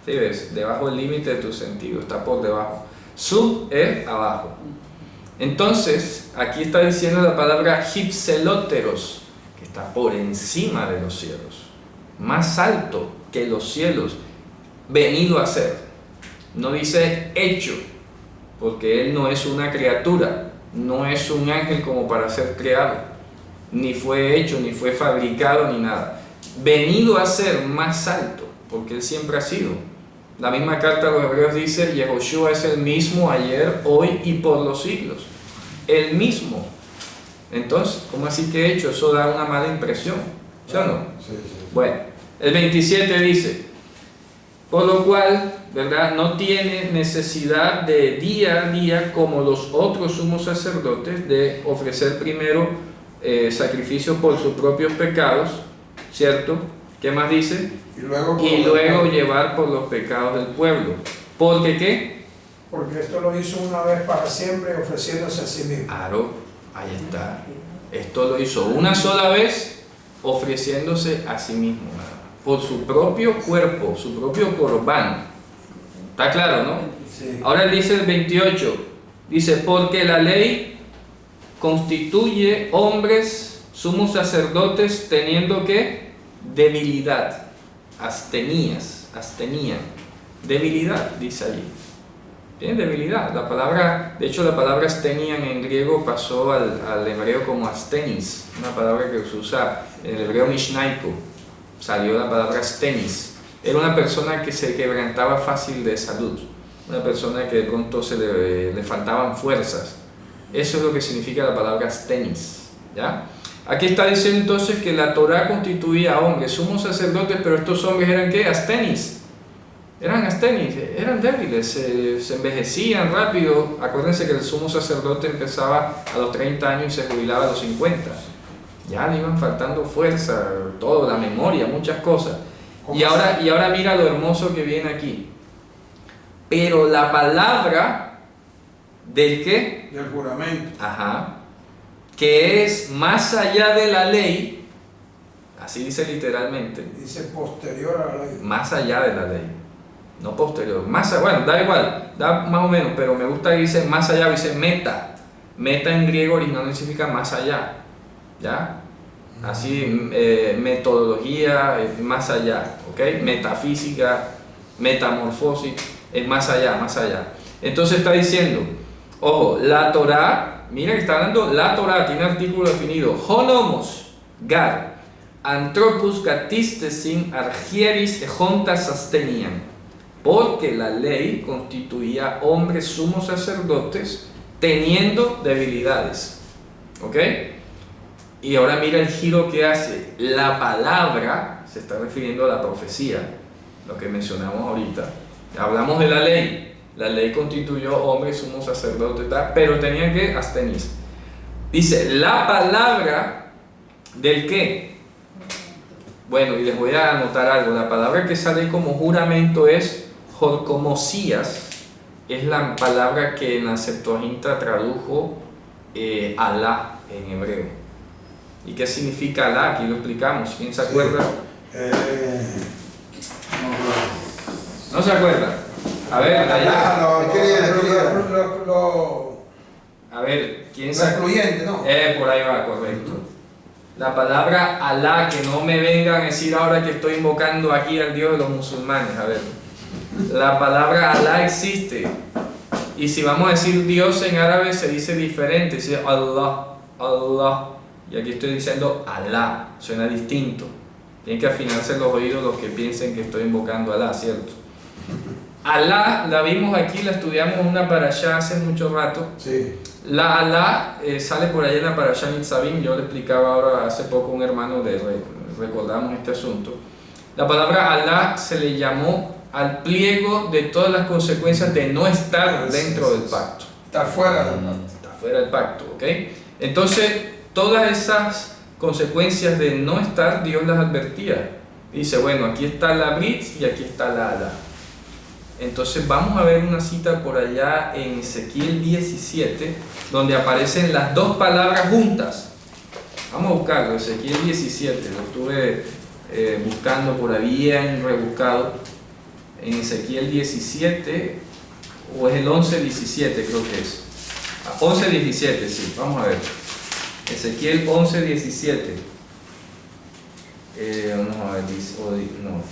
¿Sí ves? Debajo del límite de tus sentidos, está por debajo. Sub es abajo. Entonces, aquí está diciendo la palabra hypseloteros, que está por encima de los cielos, más alto que los cielos, venido a ser. No dice hecho, porque él no es una criatura, no es un ángel como para ser creado, ni fue hecho, ni fue fabricado, ni nada. Venido a ser más alto, porque él siempre ha sido. La misma carta a los Hebreos dice, Yehoshua es el mismo ayer, hoy y por los siglos. El mismo. Entonces, ¿cómo así que hecho? Eso da una mala impresión, ¿sí o no? Sí, sí. Bueno, el 27 dice, por lo cual, ¿verdad? No tiene necesidad de día a día, como los otros sumos sacerdotes, de ofrecer primero sacrificio por sus propios pecados, ¿cierto? ¿Qué más dice? Y luego llevar por los pecados del pueblo. ¿Por qué qué? Porque esto lo hizo una vez para siempre, ofreciéndose a sí mismo. Claro, ahí está. Esto lo hizo una sola vez, ofreciéndose a sí mismo, por su propio cuerpo, su propio corbán. ¿Está claro, no? Sí. Ahora dice el 28, dice, porque la ley constituye hombres, sumos sacerdotes, teniendo que debilidad, astenía, debilidad, dice allí. Bien, debilidad. La palabra, de hecho, la palabra astenian en griego pasó al hebreo como astenis, una palabra que se usa en el hebreo mishnaiko. Salió la palabra astenis. Era una persona que se quebrantaba fácil de salud, una persona que de pronto le faltaban fuerzas. Eso es lo que significa la palabra astenis, ¿ya? Aquí está diciendo entonces que la Torá constituía a hombres, sumos sacerdotes, pero estos hombres eran ¿qué? Astenis. Eran astenis, eran débiles, se envejecían rápido. Acuérdense que el sumo sacerdote empezaba a los 30 años y se jubilaba a los 50. Ya le iban faltando fuerza, todo, la memoria, muchas cosas. Y ahora mira lo hermoso que viene aquí. Pero la palabra del ¿qué? Del juramento. Ajá. Que es más allá de la ley, así dice literalmente. Dice posterior a la ley. Más allá de la ley. No posterior. Bueno, da igual, da más o menos, pero me gusta que dice más allá, dice meta. Meta en griego originalmente significa más allá. ¿Ya? así metodología, más allá, ¿ok? Metafísica, metamorfosis, es más allá, más allá. Entonces está diciendo, ojo, la Torá, mira que está hablando, la Torá tiene artículo definido, honomos, gar, anthropus gatistesin argieris ejontas sastenian, porque la ley constituía hombres sumos sacerdotes teniendo debilidades, ¿ok? Y ahora mira el giro que hace, la palabra, se está refiriendo a la profecía, lo que mencionamos ahorita, hablamos de la ley constituyó hombres sumos sacerdotes, pero tenían que abstenerse. Dice, la palabra del qué. Bueno, y les voy a anotar algo, la palabra que sale como juramento es jorcomosías, es la palabra que en la Septuaginta tradujo Alá en hebreo. ¿Y qué significa Alá? Aquí lo explicamos, ¿quién se acuerda? ¿No se acuerda? A ver, allá. A ver, ¿quién se acuerda? Excluyente, ¿no? Por ahí va, correcto. La palabra Alá, que no me vengan a decir ahora que estoy invocando aquí al Dios de los musulmanes. A ver, la palabra Alá existe. Y si vamos a decir Dios en árabe se dice diferente, dice Allah, Allah. Y aquí estoy diciendo Alá, suena distinto. Tienen que afinarse los oídos los que piensen que estoy invocando a Alá, ¿cierto? Alá, la vimos aquí, la estudiamos en una parashá hace mucho rato. Sí. La Alá sale por ahí en la parashá Nitzavim, yo le explicaba ahora hace poco a un hermano, recordamos este asunto. La palabra Alá se le llamó al pliego de todas las consecuencias de no estar dentro del pacto. Está fuera del pacto. Está fuera del pacto, ¿ok? Entonces, todas esas consecuencias de no estar, Dios las advertía. Dice, bueno, aquí está la Brit y aquí está la Alá. Entonces vamos a ver una cita por allá en Ezequiel 17, donde aparecen las dos palabras juntas. Vamos a buscarlo, Ezequiel 17, lo estuve buscando por ahí, bien rebuscado. En Ezequiel 17, o es el 11-17 creo que es. 11-17, sí, vamos a ver. Ezequiel 11-17. Vamos a ver, dice, no,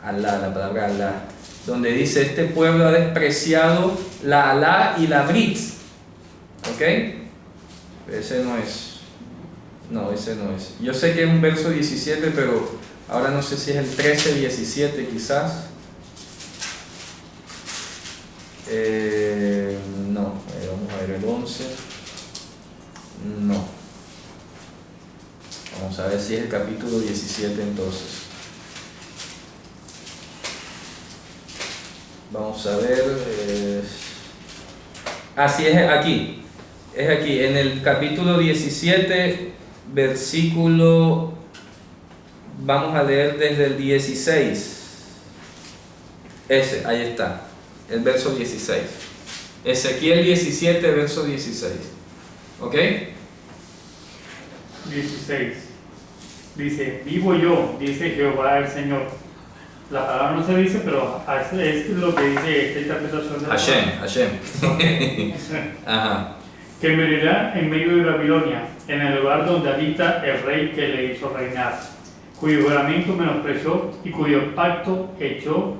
Alá, la palabra Alá, donde dice, este pueblo ha despreciado la Alá y la Brit, ¿ok? Ese no es, no, ese no es. Yo sé que es un verso 17, pero ahora no sé si es el 13-17 quizás. No, vamos a ver el 11. No. Vamos a ver si es el capítulo 17 entonces. Vamos a ver. Así es aquí. Es aquí, en el capítulo 17, versículo. Vamos a leer desde el 16. Ese, ahí está. El verso 16. Ezequiel 17, verso 16. ¿Ok? 16. Dice, vivo yo, dice Jehová el Señor. La palabra no se dice, pero es lo que dice esta interpretación de la Hashem. Ajá. que morirá en medio de Babilonia, en el lugar donde habita el rey que le hizo reinar, cuyo juramento menospreció y cuyo pacto echó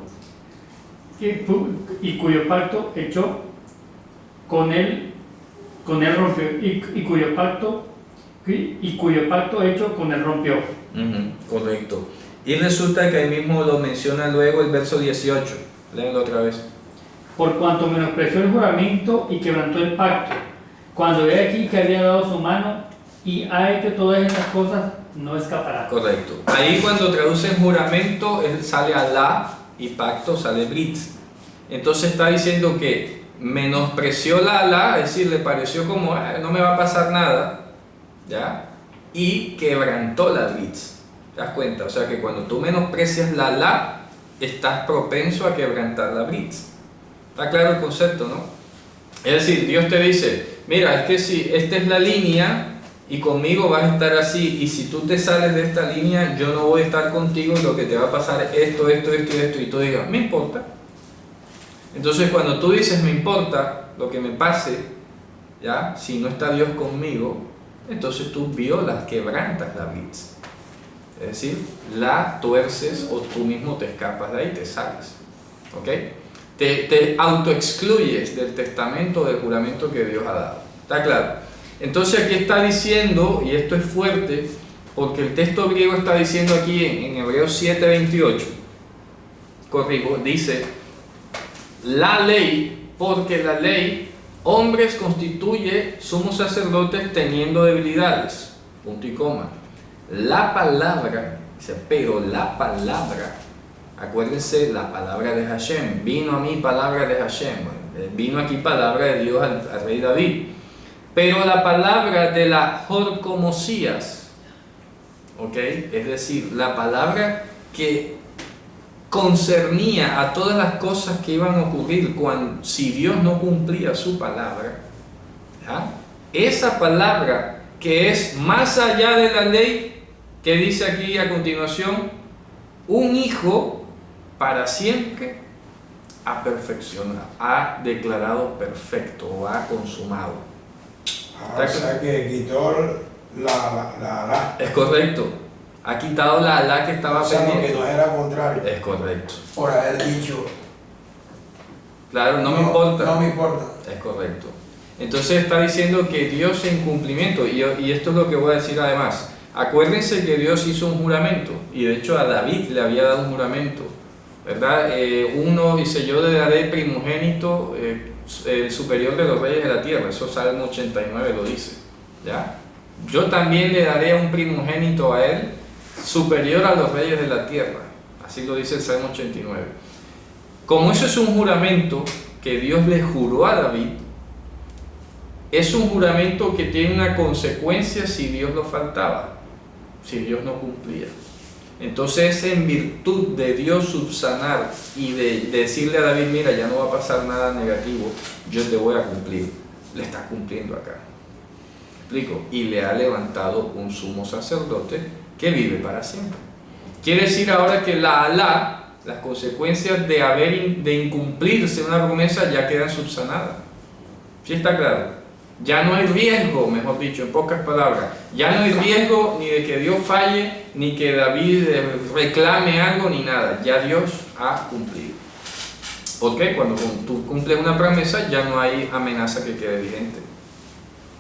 con él rompió y cuyo pacto hecho con él rompió. Correcto. Y resulta que ahí mismo lo menciona luego el verso 18. Léelo otra vez. Por cuanto menospreció el juramento y quebrantó el pacto, cuando ve aquí que había dado su mano y ha hecho todas estas cosas, no escapará. Correcto. Ahí cuando traducen juramento sale Alá y pacto sale Brit. Entonces está diciendo que menospreció la Alá, es decir, le pareció como no me va a pasar nada, ¿ya? Y quebrantó la Brit. ¿Te das cuenta? O sea que cuando tú menosprecias la Alá, estás propenso a quebrantar la Brit. ¿Está claro el concepto, no? Es decir, Dios te dice, mira, es que si esta es la línea y conmigo vas a estar así, y si tú te sales de esta línea, yo no voy a estar contigo y lo que te va a pasar es esto, y tú digas, me importa. Entonces cuando tú dices, me importa lo que me pase, ¿ya? Si no está Dios conmigo, entonces tú violas, quebrantas la vid. Es decir, la tuerces o tú mismo te escapas de ahí, te sales. ¿Ok? Te autoexcluyes del testamento, del juramento que Dios ha dado. ¿Está claro? Entonces aquí está diciendo, y esto es fuerte, porque el texto griego está diciendo aquí en Hebreos 7:28, corrijo, dice, la ley, porque la ley, hombres constituye sumos sacerdotes teniendo debilidades, punto y coma. La palabra, dice, pero la palabra, acuérdense, la palabra de Hashem, vino a mí palabra de Hashem, vino aquí palabra de Dios al rey David, pero la palabra de la Jorcomosías, ¿ok? Es decir, la palabra que concernía a todas las cosas que iban a ocurrir si Dios no cumplía su palabra, ¿ya? Esa palabra que es más allá de la ley, que dice aquí a continuación, un hijo para siempre ha perfeccionado, ha declarado perfecto o ha consumado. O sea que quitó la Es correcto. Ha quitado la alá que estaba o sea, pendiente. que no era contrario. Es correcto. Por haber dicho. Claro, no me importa. No me importa. Es correcto. Entonces está diciendo que Dios en cumplimiento, y esto es lo que voy a decir además. Acuérdense que Dios hizo un juramento, y de hecho a David le había dado un juramento, ¿verdad? Uno dice, yo le daré primogénito, el superior de los reyes de la tierra, eso Salmo 89 lo dice, ¿ya? Yo también le daré un primogénito a él, superior a los reyes de la tierra, así lo dice el Salmo 89. Como eso es un juramento que Dios le juró a David, es un juramento que tiene una consecuencia si Dios lo faltaba, si Dios no cumplía. Entonces, en virtud de Dios subsanar y de decirle a David, mira, ya no va a pasar nada negativo, yo te voy a cumplir, le está cumpliendo acá. ¿Me explico? Y le ha levantado un sumo sacerdote que vive para siempre. Quiere decir ahora que la Alá, las consecuencias de incumplirse una promesa ya quedan subsanadas. ¿Sí está claro? Ya no hay riesgo, mejor dicho, en pocas palabras, ya no hay riesgo ni de que Dios falle, ni que David reclame algo, ni nada. Ya Dios ha cumplido. ¿Por qué? Cuando tú cumples una promesa, ya no hay amenaza que quede vigente.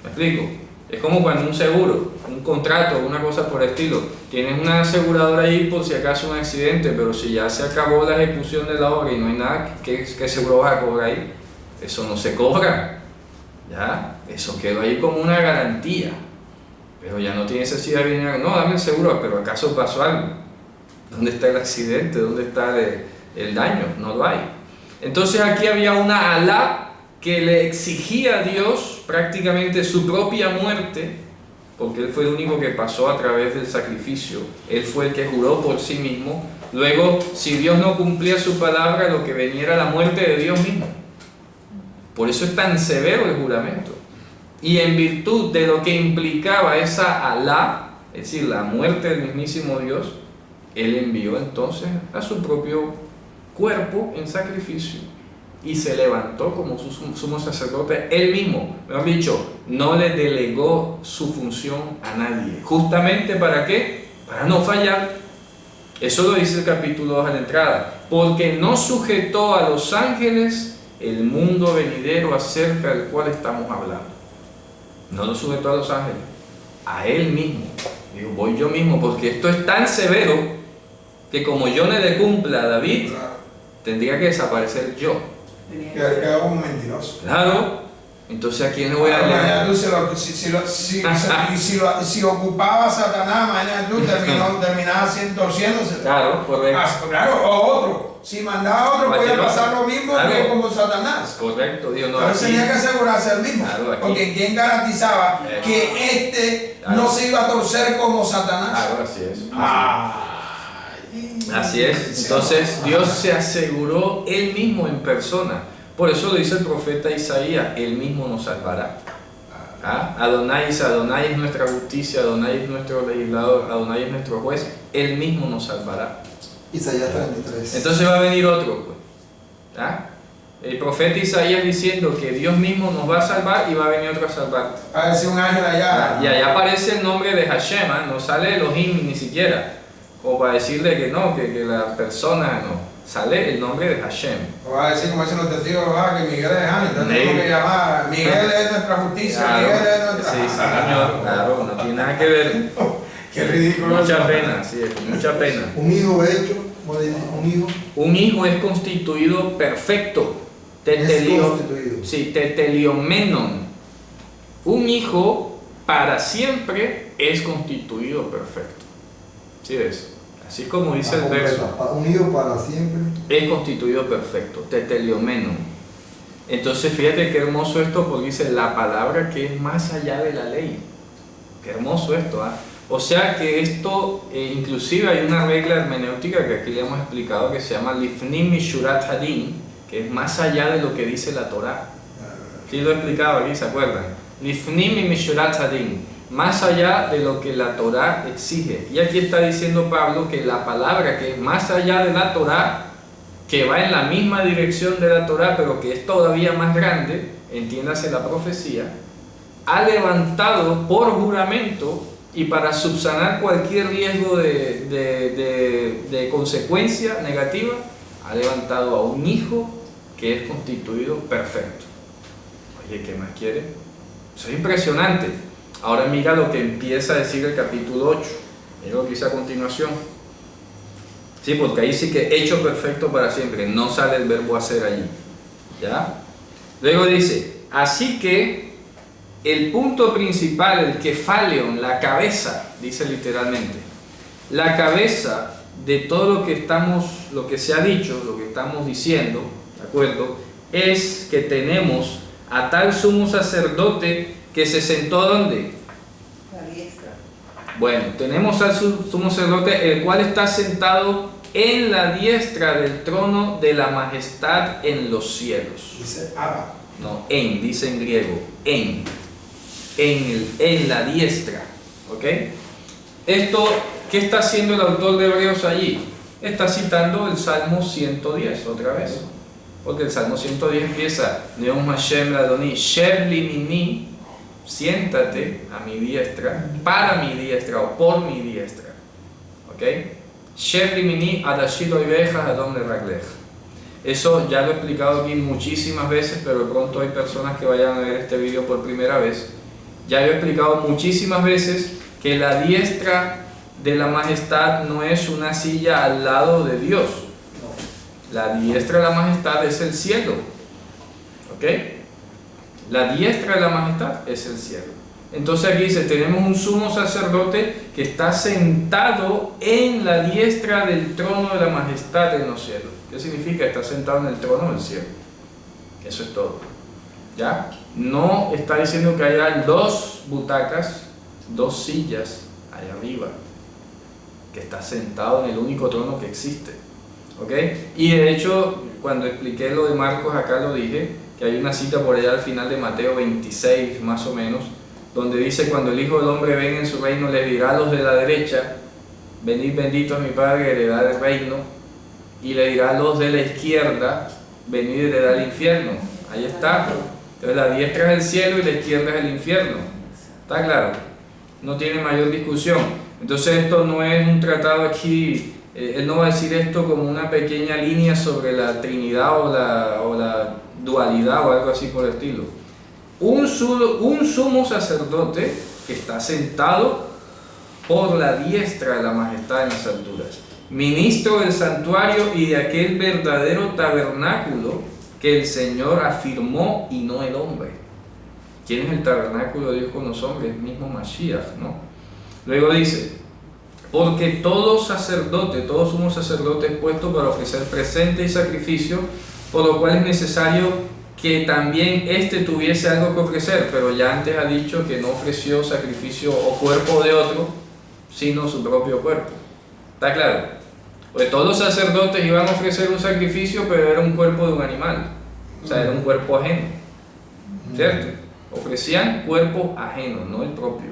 ¿Me explico? Es como cuando un seguro, un contrato, una cosa por el estilo. Tienes una aseguradora ahí por si acaso un accidente, pero si ya se acabó la ejecución de la obra y no hay nada, ¿qué seguro vas a cobrar ahí? Eso no se cobra. ¿Ya? Eso quedó ahí como una garantía, pero ya no tiene necesidad de venir, no, dame el seguro, pero ¿acaso pasó algo? ¿Dónde está el accidente? ¿Dónde está el daño? No lo hay. Entonces aquí había una Alá que le exigía a Dios prácticamente su propia muerte, porque Él fue el único que pasó a través del sacrificio, Él fue el que juró por sí mismo. Luego, si Dios no cumplía su palabra, lo que venía era la muerte de Dios mismo. Por eso es tan severo el juramento. Y en virtud de lo que implicaba esa Alá, es decir, la muerte del mismísimo Dios, Él envió entonces a su propio cuerpo en sacrificio y se levantó como su sumo sacerdote Él mismo. Mejor dicho, no le delegó su función a nadie. ¿Justamente para qué? Para no fallar. Eso lo dice el capítulo 2 a la entrada. Porque no sujetó a los ángeles el mundo venidero acerca del cual estamos hablando. No lo sujetó a los ángeles, a Él mismo. Digo, voy yo mismo, porque esto es tan severo que como yo no le cumpla a David, tendría que desaparecer yo. Que era un mentiroso. Claro. Entonces, ¿a quién le voy a leer? Si ocupaba a Satanás, mañana tú terminabas torciéndose. Claro, correcto. Claro, o otro. Si mandaba a otro, podía pasar lo mismo que como Satanás. Correcto, Dios no. Pero tenía que asegurarse el mismo. Claro, porque ¿quién garantizaba que no se iba a torcer como Satanás? Claro, así es. Así es. Entonces, Dios se aseguró Él mismo en persona. Por eso lo dice el profeta Isaías, Él mismo nos salvará. Adonai dice, Adonai es nuestra justicia, Adonai es nuestro legislador, Adonai es nuestro juez, Él mismo nos salvará. Isaías 33. Entonces va a venir otro, pues. el profeta Isaías diciendo que Dios mismo nos va a salvar y va a venir otro a salvarte. A decir un ángel allá. Y allá aparece el nombre de Hashem, no sale Elohim ni siquiera, o para decirle que no, que la persona no, sale el nombre de Hashem. O va a decir como dicen los testigos, que Miguel es ángel, entonces tenemos que llamar, Miguel es nuestra justicia, Claro, Miguel es nuestra... sí, señor, claro, no tiene nada que ver. Qué ridículo. Mucha pena, sí, mucha pena. Un hijo hecho, como dice, un hijo Un hijo es constituido perfecto. es constituido. Sí, teteliomenon. Un hijo para siempre es constituido perfecto. ¿Sí ves? Así como dice el verso. Un hijo para siempre. Es constituido perfecto, teteliomenon. Entonces fíjate qué hermoso esto, porque dice la palabra que es más allá de la ley. Qué hermoso esto, ¿ah? O sea que esto, inclusive hay una regla hermenéutica que aquí le hemos explicado que se llama Lifnim Mishurat Hadin, que es más allá de lo que dice la Torah. Sí lo he explicado aquí, ¿se acuerdan? Lifnim Mishurat Hadin, más allá de lo que la Torah exige. Y aquí está diciendo Pablo que la palabra que es más allá de la Torah, que va en la misma dirección de la Torah, pero que es todavía más grande, entiéndase la profecía, ha levantado por juramento y para subsanar cualquier riesgo de consecuencia negativa, ha levantado a un hijo que es constituido perfecto. Oye, ¿qué más quiere? Eso es impresionante. Ahora mira lo que empieza a decir el capítulo 8. Mira lo que dice a continuación. Sí, porque ahí sí que hecho perfecto para siempre. No sale el verbo hacer allí. ¿Ya? Luego dice, así que el punto principal, el kefalion, la cabeza, dice literalmente, la cabeza de todo lo que se ha dicho, lo que estamos diciendo, ¿de acuerdo? Es que tenemos a tal sumo sacerdote que se sentó ¿dónde? La diestra. Bueno, tenemos al sumo sacerdote, el cual está sentado en la diestra del trono de la majestad en los cielos. Dice Abba. No, dice en griego, en la diestra, ¿ok? Esto, ¿qué está haciendo el autor de Hebreos allí? Está citando el Salmo 110 otra vez, porque el Salmo 110 empieza, Neum Hashem Adoni, Sheb li mini, siéntate a mi diestra, para mi diestra o por mi diestra, ¿ok? Sheb li mini adashit oiveja adom leragleja. Eso ya lo he explicado aquí muchísimas veces, pero de pronto hay personas que vayan a ver este video por primera vez. Ya lo he explicado muchísimas veces que la diestra de la majestad no es una silla al lado de Dios. La diestra de la majestad es el cielo. ¿Ok? La diestra de la majestad es el cielo. Entonces aquí dice, tenemos un sumo sacerdote que está sentado en la diestra del trono de la majestad en los cielos. ¿Qué significa? Está sentado en el trono del cielo. Eso es todo. ¿Ya? No está diciendo que haya dos butacas, dos sillas allá arriba, que está sentado en el único trono que existe. ¿Ok? Y de hecho, cuando expliqué lo de Marcos, acá lo dije, que hay una cita por allá al final de Mateo 26, más o menos, donde dice, cuando el Hijo del Hombre venga en su reino, le dirá a los de la derecha, venid benditos mi Padre, heredad el reino, y le dirá a los de la izquierda, venid heredad el infierno. Ahí está. Entonces la diestra es el cielo y la izquierda es el infierno. ¿Está claro? No tiene mayor discusión. Entonces esto no es un tratado aquí, él no va a decir esto como una pequeña línea sobre la Trinidad o la dualidad o algo así por el estilo. Un sumo sacerdote que está sentado por la diestra de la majestad en las alturas, ministro del santuario y de aquel verdadero tabernáculo que el Señor afirmó y no el hombre. ¿Quién es el tabernáculo de Dios con los hombres? El mismo Mashiach, ¿no? Luego dice, porque todo sacerdote, todo sumo sacerdote es puesto para ofrecer presente y sacrificio, por lo cual es necesario que también éste tuviese algo que ofrecer, pero ya antes ha dicho que no ofreció sacrificio o cuerpo de otro, sino su propio cuerpo. ¿Está claro? Pues todos los sacerdotes iban a ofrecer un sacrificio, pero era un cuerpo de un animal, o sea, era un cuerpo ajeno, ¿cierto? Ofrecían cuerpo ajeno, no el propio.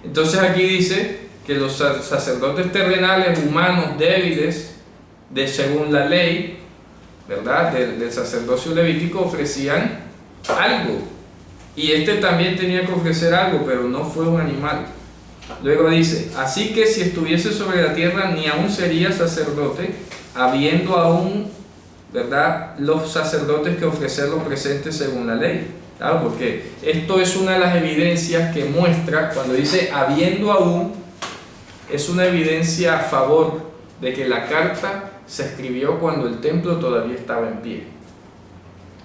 Entonces aquí dice que los sacerdotes terrenales, humanos, débiles, según la ley, ¿verdad?, del sacerdocio levítico ofrecían algo. Y este también tenía que ofrecer algo, pero no fue un animal. Luego dice, así que si estuviese sobre la tierra, ni aún sería sacerdote, habiendo aún, ¿verdad?, los sacerdotes que ofrecer los presentes según la ley. Claro, porque esto es una de las evidencias que muestra, cuando dice habiendo aún, es una evidencia a favor de que la carta se escribió cuando el templo todavía estaba en pie.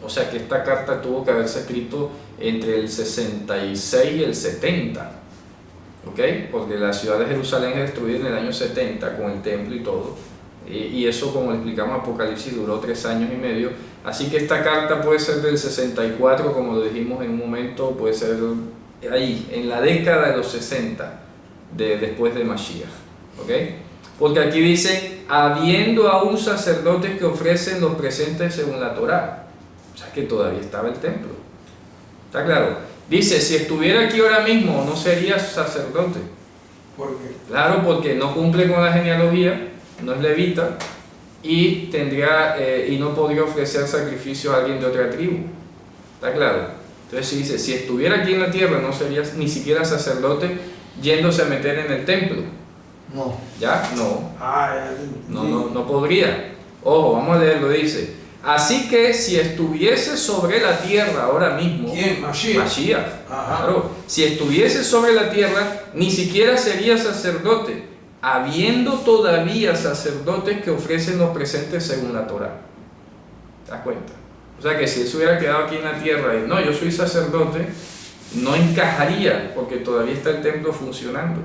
O sea que esta carta tuvo que haberse escrito entre el 66 y el 70, ¿ok? Porque la ciudad de Jerusalén es destruida en el año 70 con el templo y todo. Y eso, como le explicamos en Apocalipsis, duró 3 años y medio. Así que esta carta puede ser del 64, como lo dijimos en un momento, puede ser ahí, en la década de los 60, después de Mashiach, ¿ok? Porque aquí dice, habiendo aún sacerdotes que ofrecen los presentes según la Torá. O sea que todavía estaba el templo. ¿Está claro? Dice, si estuviera aquí ahora mismo, no sería sacerdote. ¿Por qué? Claro, porque no cumple con la genealogía, no es levita, y no podría ofrecer sacrificio a alguien de otra tribu. ¿Está claro? Entonces si dice, si estuviera aquí en la tierra, no sería ni siquiera sacerdote yéndose a meter en el templo. No. ¿Ya? No. No. No podría. Ojo, vamos a leerlo, dice. Así que si estuviese sobre la tierra ahora mismo... ¿Quién? Mashiach. Claro. Si estuviese sobre la tierra, ni siquiera sería sacerdote, habiendo todavía sacerdotes que ofrecen los presentes según la Torá. ¿Te das cuenta? O sea que si él se hubiera quedado aquí en la tierra y no, yo soy sacerdote, no encajaría porque todavía está el templo funcionando.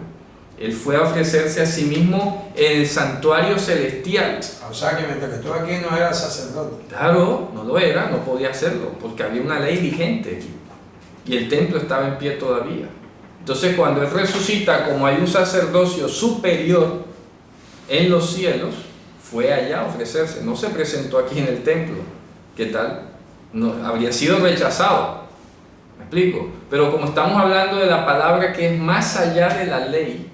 Él fue a ofrecerse a sí mismo en el santuario celestial. O sea que mientras que estuvo aquí no era sacerdote. Claro, no lo era, no podía hacerlo, porque había una ley vigente aquí. Y el templo estaba en pie todavía. Entonces cuando Él resucita, como hay un sacerdocio superior en los cielos, fue allá a ofrecerse. No se presentó aquí en el templo. ¿Qué tal? No, habría sido rechazado. ¿Me explico? Pero como estamos hablando de la palabra que es más allá de la ley,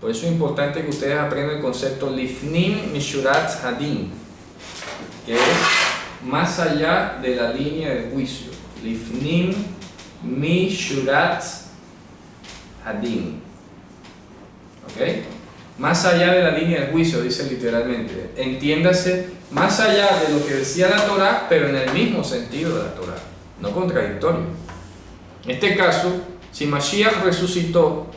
por eso es importante que ustedes aprendan el concepto Lifnim Mishurat Hadin, que es más allá de la línea del juicio. Lifnim Mishurat Hadin. ¿Ok? Más allá de la línea del juicio, dice literalmente. Entiéndase, más allá de lo que decía la Torá, pero en el mismo sentido de la Torá, no contradictorio. En este caso, si Mashiach resucitó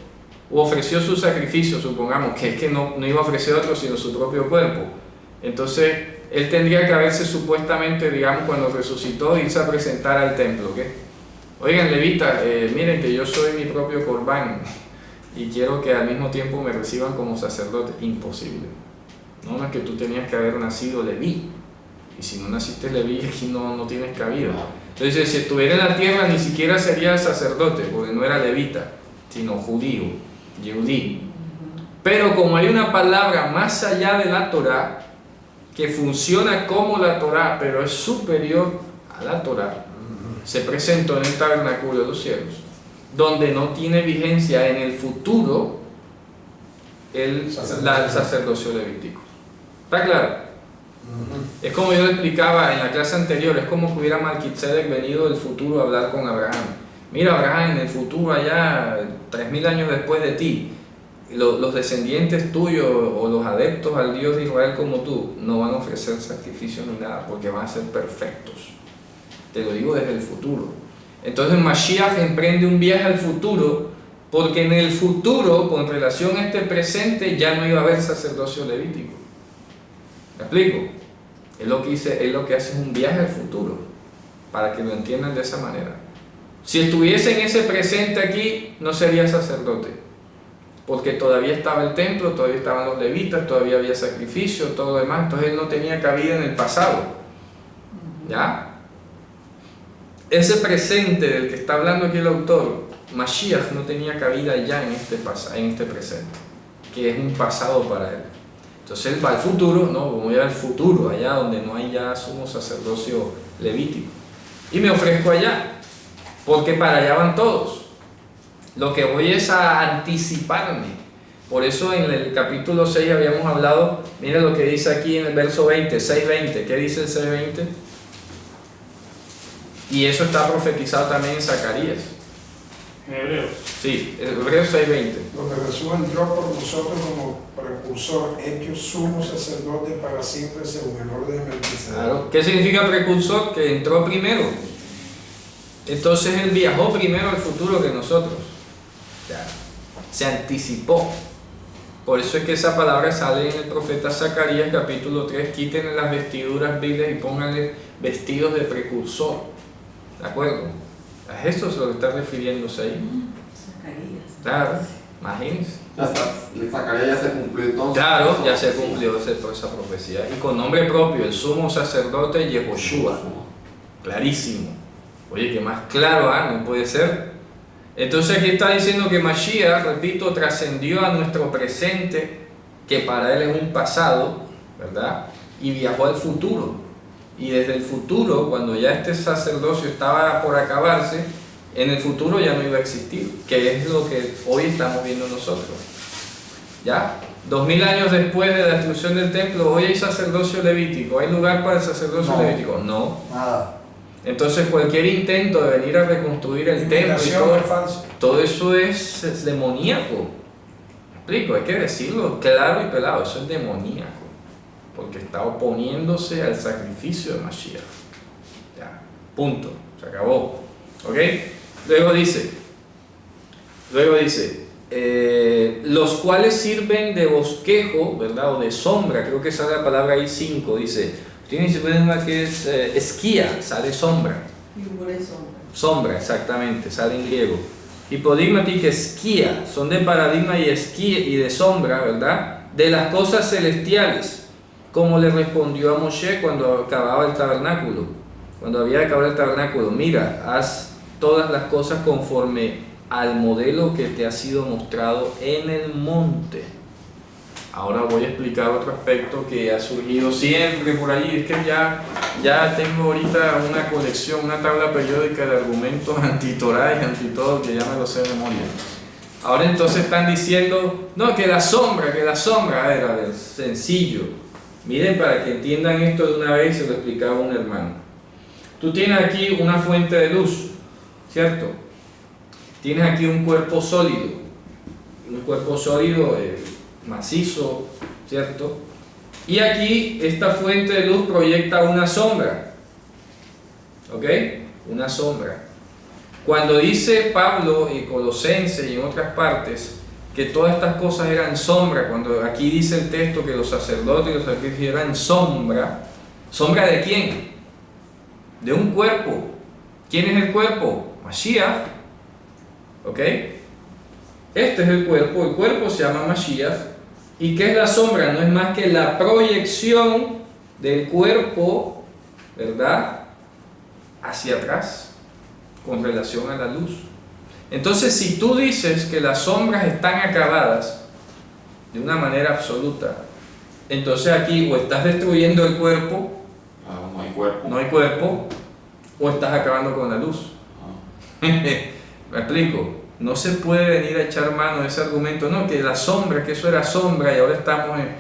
o ofreció su sacrificio, supongamos que es que no iba a ofrecer otro sino su propio cuerpo, entonces él tendría que haberse supuestamente, digamos, cuando resucitó, irse a presentar al templo, ¿qué? Oigan, levita, miren que yo soy mi propio corbán y quiero que al mismo tiempo me reciban como sacerdote. Imposible. No es que tú tenías que haber nacido leví, y si no naciste leví, aquí no tienes cabida. Entonces, si estuviera en la tierra, ni siquiera sería sacerdote, porque no era levita, sino judío, yehudí. Pero como hay una palabra más allá de la Torá, que funciona como la Torá, pero es superior a la Torá, se presentó en el tabernáculo de los cielos, donde no tiene vigencia en el futuro el sacerdocio levítico. ¿Está claro? Es como yo le explicaba en la clase anterior, es como que hubiera Melquisedec venido del futuro a hablar con Abraham. Mira, Abraham, en el futuro allá, 3000 años después de ti, los descendientes tuyos o los adeptos al Dios de Israel como tú no van a ofrecer sacrificios ni nada porque van a ser perfectos. Te lo digo desde el futuro. Entonces Mashiach emprende un viaje al futuro porque en el futuro, con relación a este presente, ya no iba a haber sacerdocio levítico. ¿Me explico? Es lo que hace es un viaje al futuro, para que lo entiendan de esa manera. Si estuviese en ese presente aquí, no sería sacerdote, porque todavía estaba el templo, todavía estaban los levitas, todavía había sacrificio, todo lo demás, entonces él no tenía cabida en el pasado. ¿Ya? Ese presente del que está hablando aquí el autor, Mashiach, no tenía cabida ya en este presente, que es un pasado para él. Entonces él va al futuro, ¿no? Como ya al futuro, allá donde no hay ya sumo sacerdocio levítico. Y me ofrezco allá, porque para allá van todos. Lo que voy es a anticiparme Por eso en el capítulo 6 habíamos hablado, miren lo que dice aquí en el verso 20, 6:20. ¿Qué dice el 6:20? Y eso está profetizado también en Zacarías. En Hebreos. Sí, Hebreos 6:20. Donde Jesús entró por nosotros como precursor, hecho sumo sacerdote para siempre según el orden de Melquisedec. Claro. ¿Qué significa precursor? Que entró primero. Entonces él viajó primero al futuro que nosotros. Ya. Se anticipó. Por eso es que esa palabra sale en el profeta Zacarías capítulo 3. Quítenle las vestiduras viles y pónganle vestidos de precursor. ¿De acuerdo? A eso es lo que está refiriéndose ahí. Zacarías. Claro, imagínense. Zacarías ya se cumplió entonces. Claro, ya se cumplió toda esa profecía. Y con nombre propio, el sumo sacerdote Yehoshua. Clarísimo. Oye, que más claro, no puede ser. Entonces aquí está diciendo que Mashiach, repito, trascendió a nuestro presente, que para él es un pasado, ¿verdad? Y viajó al futuro. Y desde el futuro, cuando ya este sacerdocio estaba por acabarse, en el futuro ya no iba a existir, que es lo que hoy estamos viendo nosotros. ¿Ya? 2000 años después de la destrucción del templo, hoy hay sacerdocio levítico. ¿Hay lugar para el sacerdocio No. levítico? No. Nada. Entonces cualquier intento de venir a reconstruir el templo y todo eso es demoníaco. ¿Me explico? Hay que decirlo claro y pelado, eso es demoníaco. Porque está oponiéndose al sacrificio de Mashiach. Ya, punto, se acabó. ¿Ok? Luego dice, los cuales sirven de bosquejo, ¿verdad? O de sombra, creo que sale la palabra ahí 5, dice. Tiene una que es esquía, sale sombra. Figura y sombra. Sombra, exactamente, sale en griego. Hipodigmatic esquía, son de paradigma y esquía y de sombra, ¿verdad? De las cosas celestiales, como le respondió a Moshe cuando acababa el tabernáculo. Cuando había acabado el tabernáculo, mira, haz todas las cosas conforme al modelo que te ha sido mostrado en el monte. Ahora voy a explicar otro aspecto que ha surgido siempre por allí. Es que ya tengo ahorita una colección, una tabla periódica de argumentos anti-Torah y anti-todo que ya me lo sé de memoria. Ahora entonces están diciendo, no, que la sombra, a ver, sencillo. Miren, para que entiendan esto de una vez, se lo explicaba un hermano. Tú tienes aquí una fuente de luz, ¿cierto? Tienes aquí un cuerpo sólido, macizo, ¿cierto? Y aquí esta fuente de luz proyecta una sombra, ¿ok? Una sombra. Cuando dice Pablo en Colosenses y en otras partes que todas estas cosas eran sombra, cuando aquí dice el texto que los sacerdotes y los sacrificios eran sombra, ¿sombra de quién? De un cuerpo. ¿Quién es el cuerpo? Mashiach, ¿ok? Este es el cuerpo se llama Mashiach. ¿Y qué es la sombra? No es más que la proyección del cuerpo, ¿verdad?, hacia atrás, con relación a la luz. Entonces, si tú dices que las sombras están acabadas de una manera absoluta, entonces aquí o estás destruyendo el cuerpo, no hay cuerpo, o estás acabando con la luz. ¿Me explico? No se puede venir a echar mano de ese argumento, no, que la sombra, que eso era sombra y ahora estamos en...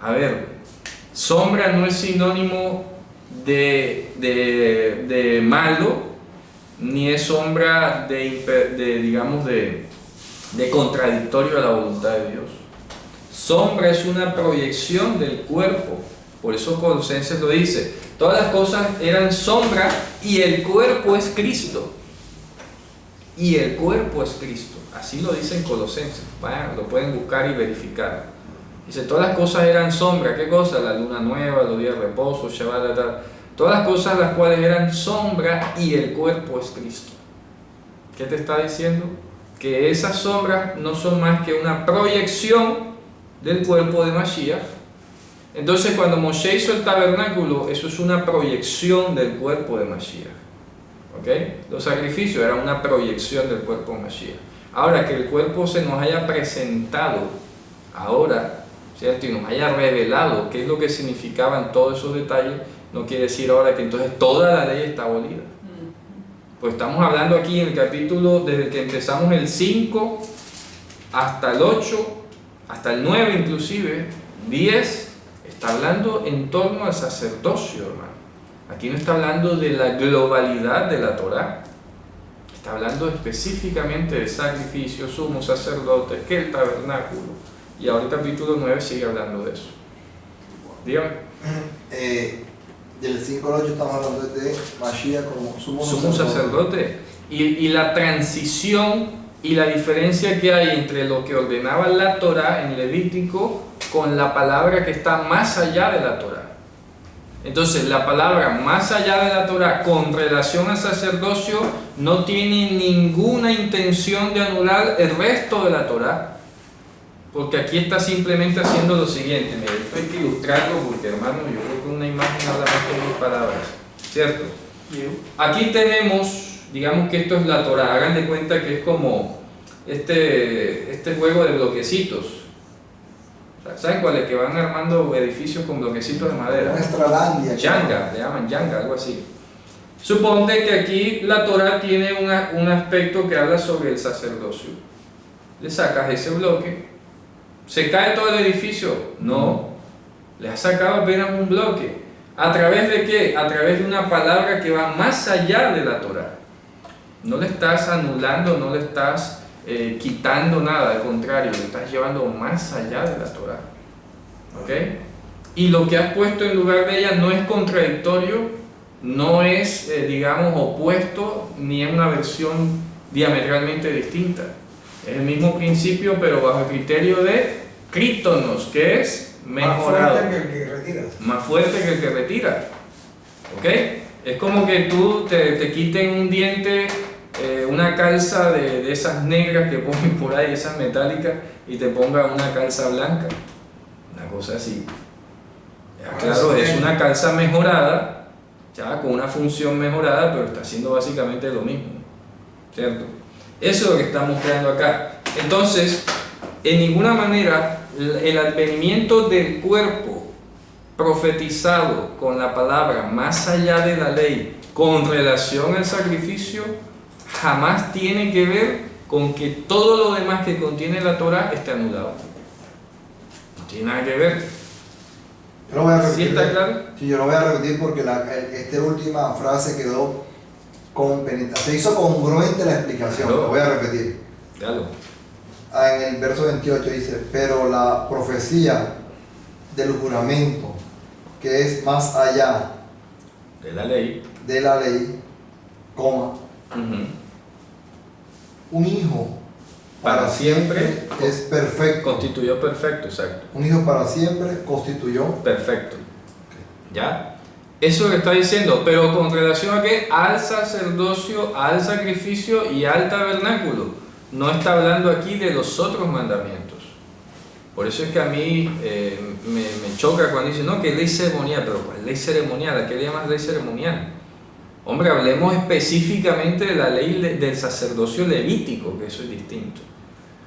A ver, sombra no es sinónimo de malo, ni es sombra de contradictorio a la voluntad de Dios. Sombra es una proyección del cuerpo, por eso Colosenses lo dice, todas las cosas eran sombra y el cuerpo es Cristo. Y el cuerpo es Cristo, así lo dice en Colosenses, vayan, lo pueden buscar y verificar. Dice, todas las cosas eran sombra, ¿qué cosa? La luna nueva, los días de reposo, Shabbat, todas las cosas las cuales eran sombra y el cuerpo es Cristo. ¿Qué te está diciendo? Que esas sombras no son más que una proyección del cuerpo de Mashiach. Entonces cuando Moshe hizo el tabernáculo, eso es una proyección del cuerpo de Mashiach. ¿Okay? Los sacrificios eran una proyección del cuerpo de Mashiach. Ahora, que el cuerpo se nos haya presentado ahora, ¿cierto?, y nos haya revelado qué es lo que significaban todos esos detalles, no quiere decir ahora que entonces toda la ley está abolida. Pues estamos hablando aquí en el capítulo, desde que empezamos el 5 hasta el 8, hasta el 9 inclusive, 10, está hablando en torno al sacerdocio, hermano. Aquí no está hablando de la globalidad de la Torá. Está hablando específicamente del sacrificio, sumo sacerdote, que el tabernáculo. Y ahora el capítulo 9 sigue hablando de eso. Dígame. Del 5 al 8 estamos hablando de Mashiach como Sumo sacerdote. Y la transición y la diferencia que hay entre lo que ordenaba la Torá en Levítico con la palabra que está más allá de la Torá. Entonces, la palabra más allá de la Torá con relación al sacerdocio no tiene ninguna intención de anular el resto de la Torá, porque aquí está simplemente haciendo lo siguiente. Mira, esto hay que ilustrarlo porque, hermano, yo creo que una imagen habla más que 1000 palabras, ¿cierto? Aquí tenemos, digamos que esto es la Torá. Hagan de cuenta que es como este juego de bloquecitos. ¿Saben cuáles? Que van armando edificios con bloquecitos de madera. Nuestralandia. Yanga, le llaman yanga, algo así. Suponte que aquí la Torá tiene un aspecto que habla sobre el sacerdocio. Le sacas ese bloque. ¿Se cae todo el edificio? No. Le has sacado apenas un bloque. ¿A través de qué? A través de una palabra que va más allá de la Torá. No le estás anulando, no le estás quitando nada, al contrario, le estás llevando más allá de la Torá. ¿Ok? Y lo que has puesto en lugar de ella no es contradictorio, no es, digamos, opuesto, ni es una versión diametralmente distinta. Es el mismo principio, pero bajo el criterio de crítonos, que es mejorado. Más fuerte que el que retira. Más fuerte que el que retira. ¿Ok? Es como que tú te quiten un diente, una calza de esas negras que ponen por ahí, esas metálicas, y te pongan una calza blanca. Una cosa así. Ya, claro, es una calza mejorada, ya con una función mejorada, pero está haciendo básicamente lo mismo. ¿Cierto? Eso es lo que estamos creando acá. Entonces, en ninguna manera el advenimiento del cuerpo profetizado con la palabra más allá de la ley con relación al sacrificio jamás tiene que ver con que todo lo demás que contiene la Torá esté anulado. No tiene nada que ver. Yo lo voy a repetir. ¿Sí está claro? Sí, yo lo voy a repetir porque esta última frase quedó se hizo congruente la explicación. Claro. Lo voy a repetir. Claro. En el verso 28 dice: pero la profecía del juramento, que es más allá De la ley. de la ley, coma, un hijo Para siempre es perfecto. constituyó perfecto, exacto. Un hijo para siempre constituyó. Perfecto. ¿Ya? Eso es lo que está diciendo, pero con relación a qué? Al sacerdocio, al sacrificio y al tabernáculo. No está hablando aquí de los otros mandamientos. Por eso es que a mí me choca cuando dicen, no, que ley ceremonial, pero ¿cuál ley ceremonial? ¿A qué le llamas ley ceremonial? Hombre, hablemos específicamente de la ley del sacerdocio levítico, que eso es distinto.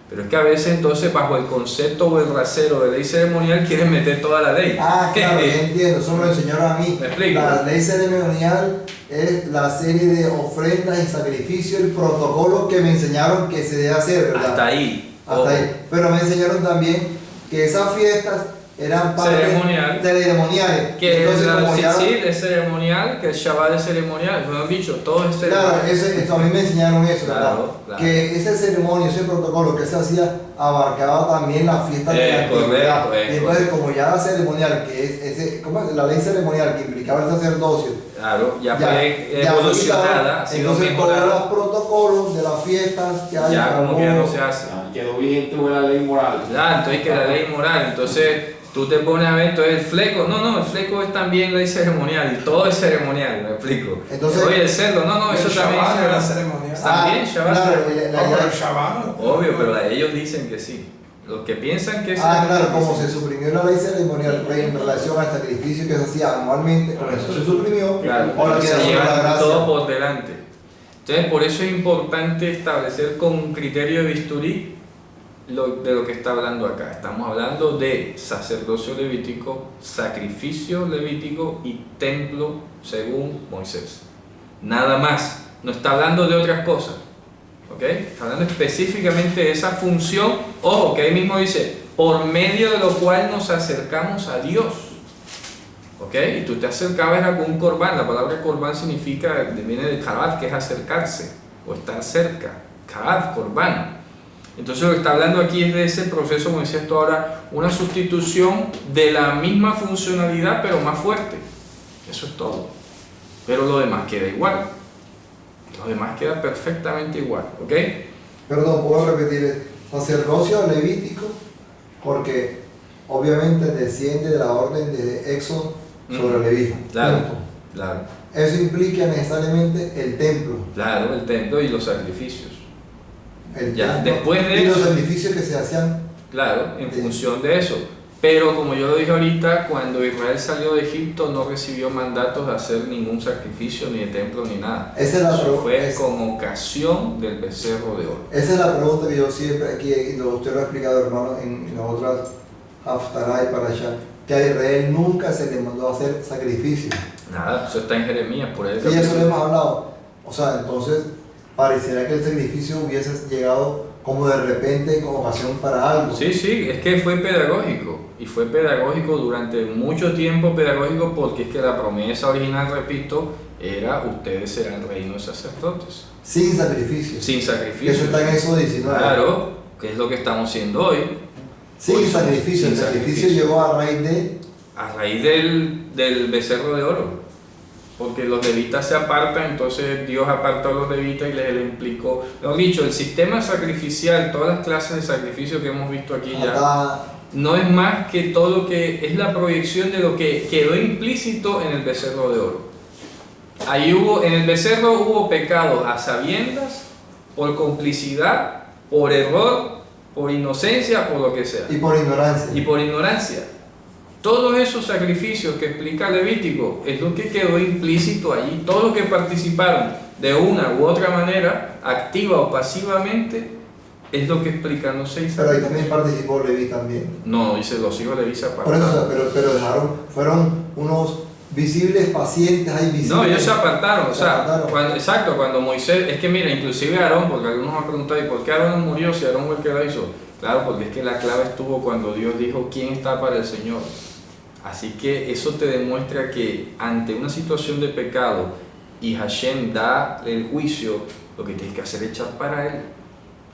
Pero es que a veces entonces bajo el concepto o el rasero de ley ceremonial quieren meter toda la ley. Ah, claro, yo entiendo, eso me lo enseñaron a mí. ¿Me explico? La ley ceremonial es la serie de ofrendas y sacrificios, el protocolo que me enseñaron que se debe hacer, ¿verdad? Hasta ahí. Hasta ahí. Pero me enseñaron también que esas fiestas eran ceremoniales. Que entonces, como ya es ceremonial, que el Shabbat es ceremonial, como han dicho, todo es ceremonial. claro, eso, a mí me enseñaron eso, ¿verdad? Claro. Que ese ceremonio, ese protocolo que se hacía abarcaba también la fiesta de la antigüedad. correcto, Y entonces, como ya la ceremonial, que es ¿cómo es? La ley ceremonial que implicaba el sacerdocio, Claro, ya fue evolucionada, ha sido entonces todos los mejorada. protocolos de las fiestas que hay, Ya como que ya no se hace. Quedó vigente la ley moral. Claro, entonces que la ley moral, entonces tú te pones a ver, entonces el fleco, no, el fleco es también ley ceremonial y todo es ceremonial, me explico. Entonces, oye, el cerdo, no, eso El también Shabbat es era ceremonial. ceremonial. También Shabbat. claro, No, pero el Shabbat no. Obvio, pero ellos dicen que sí. Los que piensan que es claro, como se suprimió la ley ceremonial en relación al sacrificio que se hacía anualmente, por eso se suprimió, claro, ahora queda se solo la llevan gracia. todo por delante. Entonces, por eso es importante establecer con un criterio de bisturí de lo que está hablando acá. Estamos hablando de sacerdocio levítico, sacrificio levítico y templo según Moisés. Nada más. No está hablando de otras cosas. ¿Ok? Está hablando específicamente de esa función. Ojo, que ahí mismo dice, por medio de lo cual nos acercamos a Dios. ¿Ok? Y tú te acercabas a un corbán. La palabra corbán significa, viene de karab, que es acercarse o estar cerca. Karab, corbán. Entonces lo que está hablando aquí es de ese proceso, como decías tú ahora, una sustitución de la misma funcionalidad pero más fuerte. Eso es todo. Pero lo demás queda igual. Lo demás queda perfectamente igual. ¿Ok? Perdón, puedo repetir, sacerdocio levítico, porque obviamente desciende de la orden de Éxodo sobre Leví. Claro, Punto. claro. Eso implica necesariamente el templo. Claro, el templo y los sacrificios. El Ya, templo después de y los eso- sacrificios que se hacían. Claro, en Sí. función de eso. Pero como yo lo dije ahorita, cuando Israel salió de Egipto no recibió mandatos de hacer ningún sacrificio, ni de templo, ni nada. Esa es la Eso pregunta. fue con ocasión del becerro de oro. Esa es la pregunta que yo siempre aquí, y usted lo ha explicado, hermano, en las otras Haftarah y Parashá, que a Israel nunca se le mandó a hacer sacrificio. Nada, eso está en Jeremías, por eso. Y eso lo hemos hablado. O sea, entonces pareciera que el sacrificio hubiese llegado como de repente con ocasión para algo. Sí, sí, es que fue pedagógico. Y fue pedagógico durante mucho tiempo, pedagógico porque es que la promesa original, repito, era ustedes serán reino de sacerdotes. Sin sacrificio. Sin sacrificio. Eso está en Éxodo 19. Claro, que es lo que estamos haciendo hoy. Sin Hoy sacrificio. sin El sacrificio sacrificio. llegó a raíz de. A raíz del becerro de oro. Porque los levitas se apartan, entonces Dios apartó a los levitas y les implicó. Lo dicho, el sistema sacrificial, todas las clases de sacrificio que hemos visto aquí ya, Acá, no es más que todo lo que es la proyección de lo que quedó implícito en el becerro de oro. Ahí en el becerro hubo pecados a sabiendas, por complicidad, por error, por inocencia, por lo que sea. y por ignorancia. Y por ignorancia. Todos esos sacrificios que explica Levítico es lo que quedó implícito allí. Todos los que participaron de una u otra manera, activa o pasivamente, es lo que explican los 6 Pero ahí sacrificios. también participó Leví también. No, dice los hijos de Leví se Por eso, o sea, apartaron. pero fueron unos visibles pacientes ahí visibles. No, ellos se apartaron, o Se sea, apartaron. exacto, cuando Moisés, es que mira, inclusive Aarón, porque algunos me han preguntado, ¿y por qué Aarón no murió si Aarón fue el que lo hizo? Claro, porque es que la clave estuvo cuando Dios dijo, ¿quién está para el Señor? Así que eso te demuestra que ante una situación de pecado y Hashem da el juicio, lo que tienes que hacer es echar para él.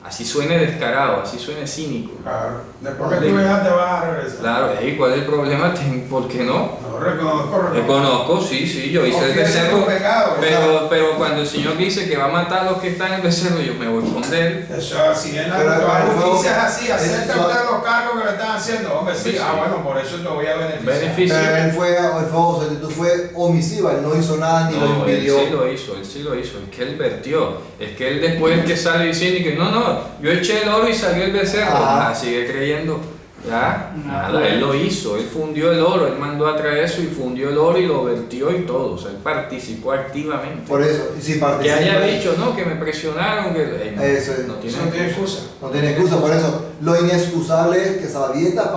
Así suene descarado, así suene cínico. Claro. Después que tú veas te vas a regresar. Claro, ¿y cuál es el problema? ¿Por qué no? No, reconozco. Reconozco, sí, yo hice el Confiesa becerro, tu pecado, pero cuando el Señor dice que va a matar a los que están en el becerro, yo me voy a esconder. Eso, si en la Pero justicia es así, eso- acéptate de los cargos que le están haciendo. Hombre, sí, Sí, sí. bueno, por eso te voy a beneficiar. Beneficio. Pero él fue, su actitud fue omisiva, él no hizo nada ni lo No, él impidió. sí lo hizo, es que él vertió, es que él después que sale diciendo que no, yo eché el oro y salió el becerro, Ajá. sigue creyendo, ya, Nada. nada, él lo hizo, él fundió el oro, él mandó a traer eso y fundió el oro y lo vertió y todo, o sea, él participó activamente. Por eso, y si Que participa, haya dicho, no, que me presionaron, que no, Eso es. no tiene Eso no tiene excusa. no tiene excusa. Por eso, lo inexcusable es que sabiendas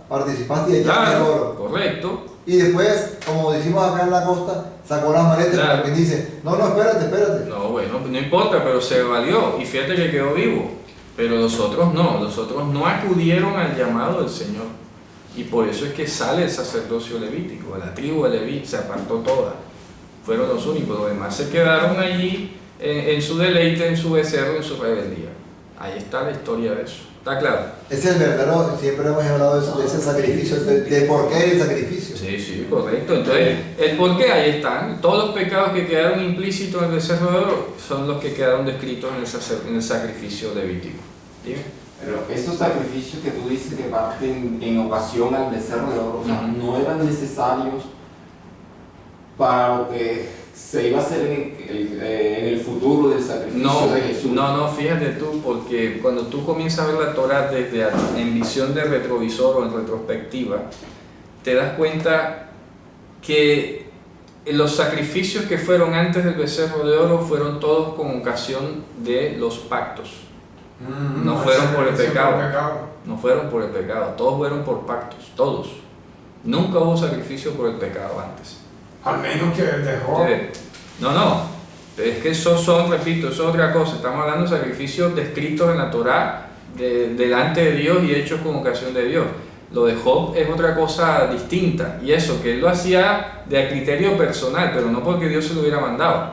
participaste y echaste el Claro, oro. correcto. Y después, como decimos acá en la costa, sacó las maletas Claro. porque dice, no, espérate. No, bueno, no importa, pero se valió y fíjate que quedó vivo. Pero los otros no acudieron al llamado del Señor. Y por eso es que sale el sacerdocio levítico, la tribu de Leví se apartó toda. Fueron los únicos, los demás se quedaron allí en su deleite, en su becerro, en su rebeldía. Ahí está la historia de eso. ¿Está claro? Ese es el verdadero, siempre hemos hablado de ese sacrificio, de por qué el sacrificio. Sí, correcto. Entonces, el por qué ahí están. Todos los pecados que quedaron implícitos en el becerro de oro son los que quedaron descritos en el sacrificio levítico. Dime. Pero estos sacrificios que tú dices que parten en ocasión al becerro de oro, o sea, no eran necesarios para lo que se iba a hacer en el futuro del sacrificio de Jesús. No, fíjate tú, porque cuando tú comienzas a ver la Torah en visión de retrovisor o en retrospectiva, te das cuenta que los sacrificios que fueron antes del becerro de oro fueron todos con ocasión de los pactos. No fueron por el pecado. No fueron por el pecado, todos fueron por pactos, todos. Nunca hubo sacrificio por el pecado antes. Al menos que dejó. No, es que eso son, repito, eso es otra cosa. Estamos hablando de sacrificios descritos en la Torá delante de Dios y hechos con ocasión de Dios. Lo de Job es otra cosa distinta, y eso, que él lo hacía de a criterio personal, pero no porque Dios se lo hubiera mandado.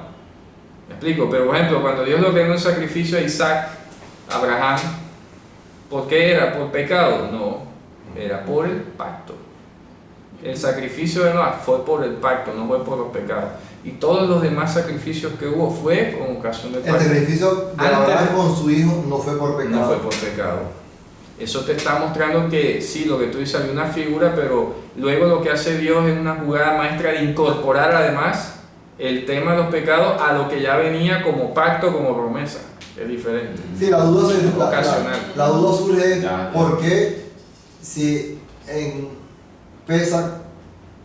¿Me explico? Pero por ejemplo, cuando Dios le ordenó el sacrificio a Isaac, a Abraham, ¿por qué era? ¿Por pecado? No, era por el pacto. El sacrificio de Noah fue por el pacto, no fue por los pecados. Y todos los demás sacrificios que hubo fue con ocasión del pacto. El sacrificio de Abraham con su hijo no fue por pecado. No fue por pecado. Eso te está mostrando que sí, lo que tú dices, hay una figura, pero luego lo que hace Dios es una jugada maestra de incorporar además el tema de los pecados a lo que ya venía como pacto, como promesa. Es diferente. Sí, la duda, Ocasional. la duda surge Ya. porque si en Pesach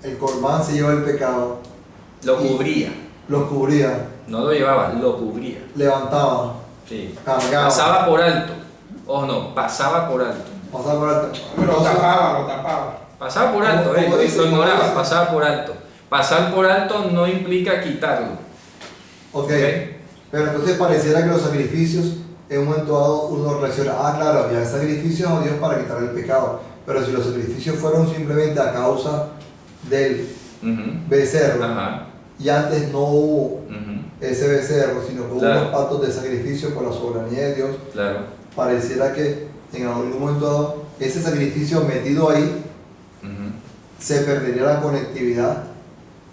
el Corbán se lleva el pecado, Lo cubría. lo cubría, No lo llevaba, lo cubría. levantaba, Sí. cargaba, Pasaba por alto. O no, pasaba por alto. pasaba por alto. Lo tapaba. Pasaba por alto, ¿Cómo dice? lo ignoraba, ¿Cómo dice? pasaba por alto. Pasar por alto no implica quitarlo. Ok, ¿Ok? pero entonces pareciera que los sacrificios en un momento dado uno reacciona, claro, había sacrificios a Dios para quitar el pecado, pero si los sacrificios fueron simplemente a causa del Ujú. becerro, Ajá. y antes no hubo Ujú. ese becerro, sino que hubo Claro. unos pactos de sacrificio por la soberanía de Dios, Claro. pareciera que en algún momento dado ese sacrificio metido ahí Ujú. se perdería la conectividad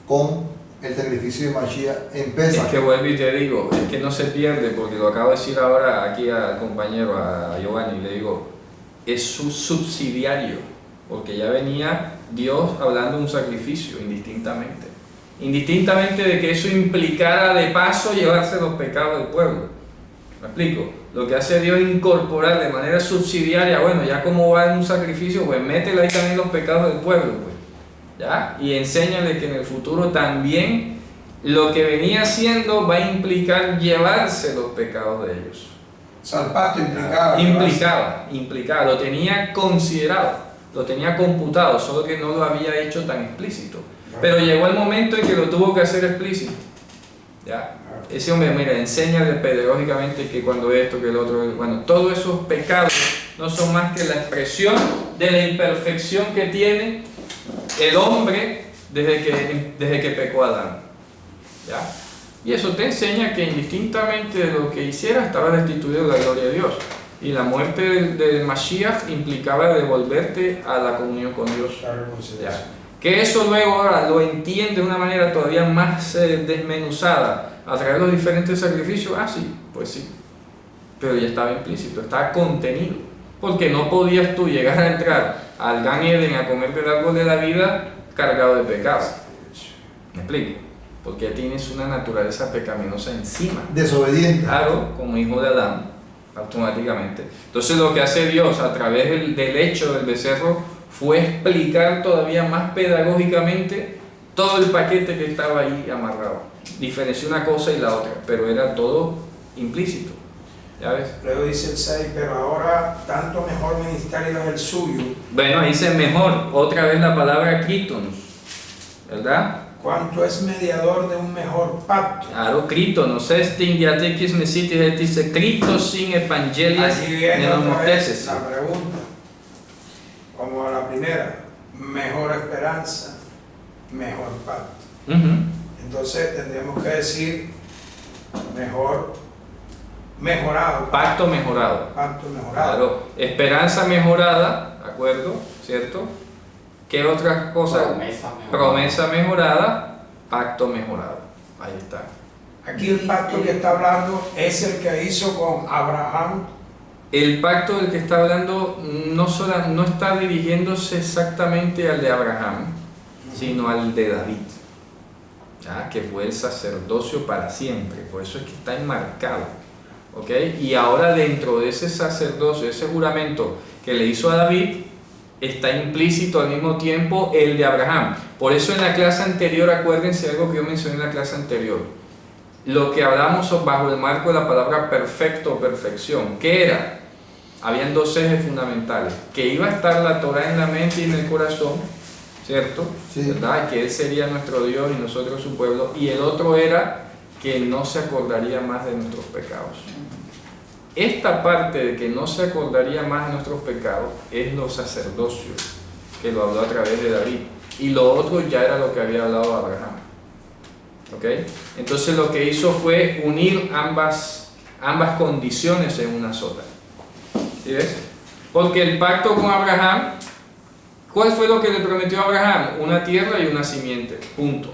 con el sacrificio de Mashiach en Es Pesach. que vuelvo y te digo, es que no se pierde, porque lo acabo de decir ahora aquí al compañero, a Giovanni, le digo, es su subsidiario, porque ya venía Dios hablando de un sacrificio indistintamente. Indistintamente de que eso implicara de paso llevarse los pecados del pueblo. ¿Me explico? Lo que hace Dios es incorporar de manera subsidiaria, bueno, ya como va en un sacrificio, pues métele ahí también los pecados del pueblo, pues. ¿Ya? Y enséñale que en el futuro también lo que venía haciendo va a implicar llevarse los pecados de ellos. O sea, el pacto implicaba. Implicaba, lo tenía considerado, lo tenía computado, solo que no lo había hecho tan explícito. Pero llegó el momento en que lo tuvo que hacer explícito. ¿Ya? Ese hombre, mira, enséñale pedagógicamente que cuando esto, que el otro, bueno, todos esos pecados no son más que la expresión de la imperfección que tiene el hombre desde que pecó Adán. ¿Ya? Y eso te enseña que indistintamente de lo que hiciera estaba destituido de la gloria de Dios. Y la muerte del Mashiach implicaba devolverte a la comunión con Dios. ¿Ya? Que eso luego ahora lo entiende de una manera todavía más desmenuzada a través de los diferentes sacrificios. Sí, pues sí. Pero ya estaba implícito, estaba contenido. Porque no podías tú llegar a entrar al Gan Eden a comer del árbol de la vida cargado de pecado. ¿Me explico? Porque ya tienes una naturaleza pecaminosa encima. Desobediente. Claro, como hijo de Adán, automáticamente. Entonces lo que hace Dios a través del hecho del becerro fue explicar todavía más pedagógicamente todo el paquete que estaba ahí amarrado. Diferenció una cosa y la otra, pero era todo implícito. ¿Ya ves? Luego dice el 6, pero ahora tanto mejor ministerio es el suyo. Bueno, ahí dice mejor, otra vez la palabra Crítonos, ¿verdad? Cuanto es mediador de un mejor pacto. Claro, Crítonos, diatekis mesitis, dice Crítos sin evangelias Allí viene otra vez neomoteses. la pregunta, como la primera, mejor esperanza, mejor pacto. Entonces tendríamos que decir mejorado. Pacto mejorado. Pacto mejorado. Claro, esperanza mejorada, ¿de acuerdo? ¿Cierto? ¿Qué otras cosas? Promesa mejorada, pacto mejorado. Ahí está. Aquí el pacto que está hablando es el que hizo con Abraham. El pacto del que está hablando no está dirigiéndose exactamente al de Abraham, sino al de David, ¿ya? Que fue el sacerdocio para siempre, por eso es que está enmarcado, ¿ok? Y ahora dentro de ese sacerdocio, ese juramento que le hizo a David, está implícito al mismo tiempo el de Abraham. Por eso en la clase anterior, acuérdense algo que yo mencioné en la clase anterior, lo que hablamos bajo el marco de la palabra perfecto o perfección, ¿qué era? Habían dos ejes fundamentales, que iba a estar la Torah en la mente y en el corazón, ¿cierto? Sí. ¿Verdad? Que Él sería nuestro Dios y nosotros su pueblo, y el otro era que no se acordaría más de nuestros pecados. Esta parte de que no se acordaría más de nuestros pecados es los sacerdocios, que lo habló a través de David. Y lo otro ya era lo que había hablado Abraham. ¿Ok? Entonces lo que hizo fue unir ambas condiciones en una sola. ¿Sí ves? Porque el pacto con Abraham, ¿cuál fue lo que le prometió a Abraham? Una tierra y una simiente. Punto.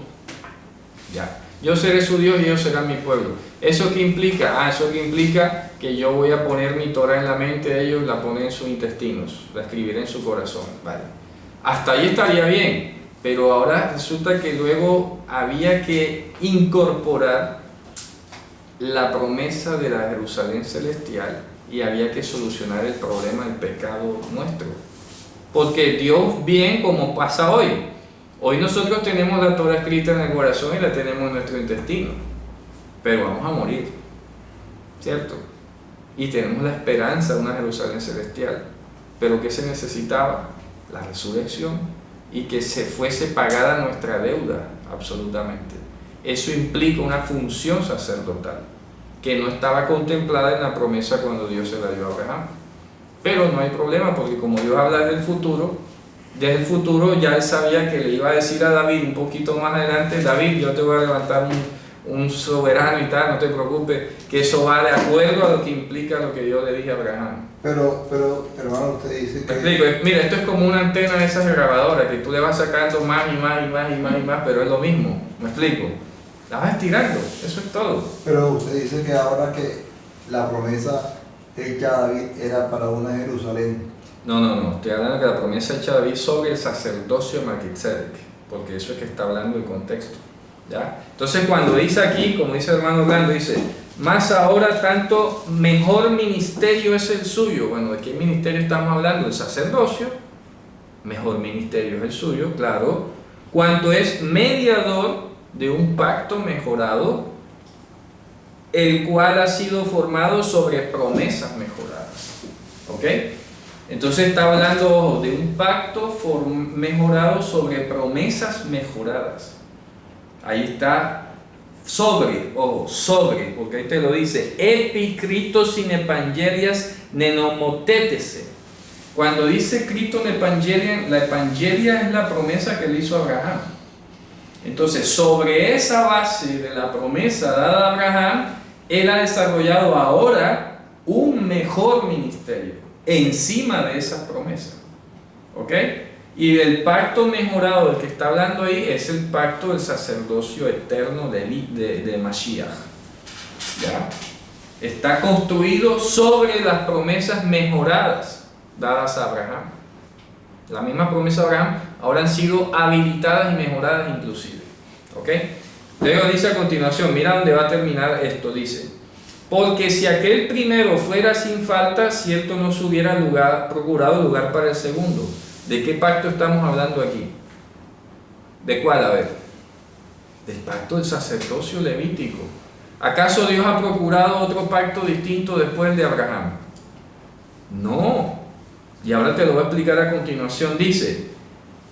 Ya. Yo seré su Dios y ellos serán mi pueblo. ¿Eso qué implica? Eso que implica que yo voy a poner mi Torah en la mente de ellos y la pondré en sus intestinos, la escribiré en su corazón. Vale. Hasta ahí estaría bien, pero ahora resulta que luego había que incorporar la promesa de la Jerusalén celestial y había que solucionar el problema del pecado nuestro. Porque Dios, bien como pasa hoy, hoy nosotros tenemos la Torah escrita en el corazón y la tenemos en nuestro intestino, pero vamos a morir, ¿cierto? Y tenemos la esperanza de una Jerusalén celestial. Pero ¿qué se necesitaba? La resurrección y que se fuese pagada nuestra deuda, absolutamente. Eso implica una función sacerdotal que no estaba contemplada en la promesa cuando Dios se la dio a Abraham. Pero no hay problema, porque como Dios habla desde el futuro ya él sabía que le iba a decir a David un poquito más adelante: David, yo te voy a levantar un soberano y tal, no te preocupes, que eso va de acuerdo a lo que implica lo que yo le dije a Abraham. Pero hermano, usted dice que... Me explico, mira, esto es como una antena de esas grabadoras que tú le vas sacando más y más y más y más y más, pero es lo mismo, me explico, la vas estirando, eso es todo. Pero usted dice que ahora que la promesa hecha a David era para una Jerusalén. No, estoy hablando que la promesa hecha a David sobre el sacerdocio de Melquisedec, porque eso es que está hablando el contexto, ¿ya? Entonces cuando dice aquí, como dice el hermano Orlando, dice: más ahora tanto mejor ministerio es el suyo. Bueno, ¿de qué ministerio estamos hablando? El sacerdocio. Mejor ministerio es el suyo, claro. Cuanto es mediador de un pacto mejorado, el cual ha sido formado sobre promesas mejoradas. ¿Ok? Entonces está hablando de un pacto mejorado sobre promesas mejoradas. Ahí está. Sobre, porque ahí te lo dice: epi Cristo sin evangelias nenomotétese. Cuando dice Cristo en evangelia, la evangelia es la promesa que le hizo a Abraham. Entonces, sobre esa base de la promesa dada a Abraham, él ha desarrollado ahora un mejor ministerio encima de esas promesas. ¿Ok? Y el pacto mejorado del que está hablando ahí es el pacto del sacerdocio eterno de Mashiach. ¿Ya? Está construido sobre las promesas mejoradas dadas a Abraham. La misma promesa de Abraham ahora han sido habilitadas y mejoradas inclusive. ¿Ok? Luego dice a continuación, mira dónde va a terminar esto, dice: porque si aquel primero fuera sin falta, cierto no se hubiera procurado lugar para el segundo. ¿De qué pacto estamos hablando aquí? ¿De cuál? A ver. Del pacto del sacerdocio levítico. ¿Acaso Dios ha procurado otro pacto distinto después de Abraham? No. Y ahora te lo voy a explicar a continuación. Dice: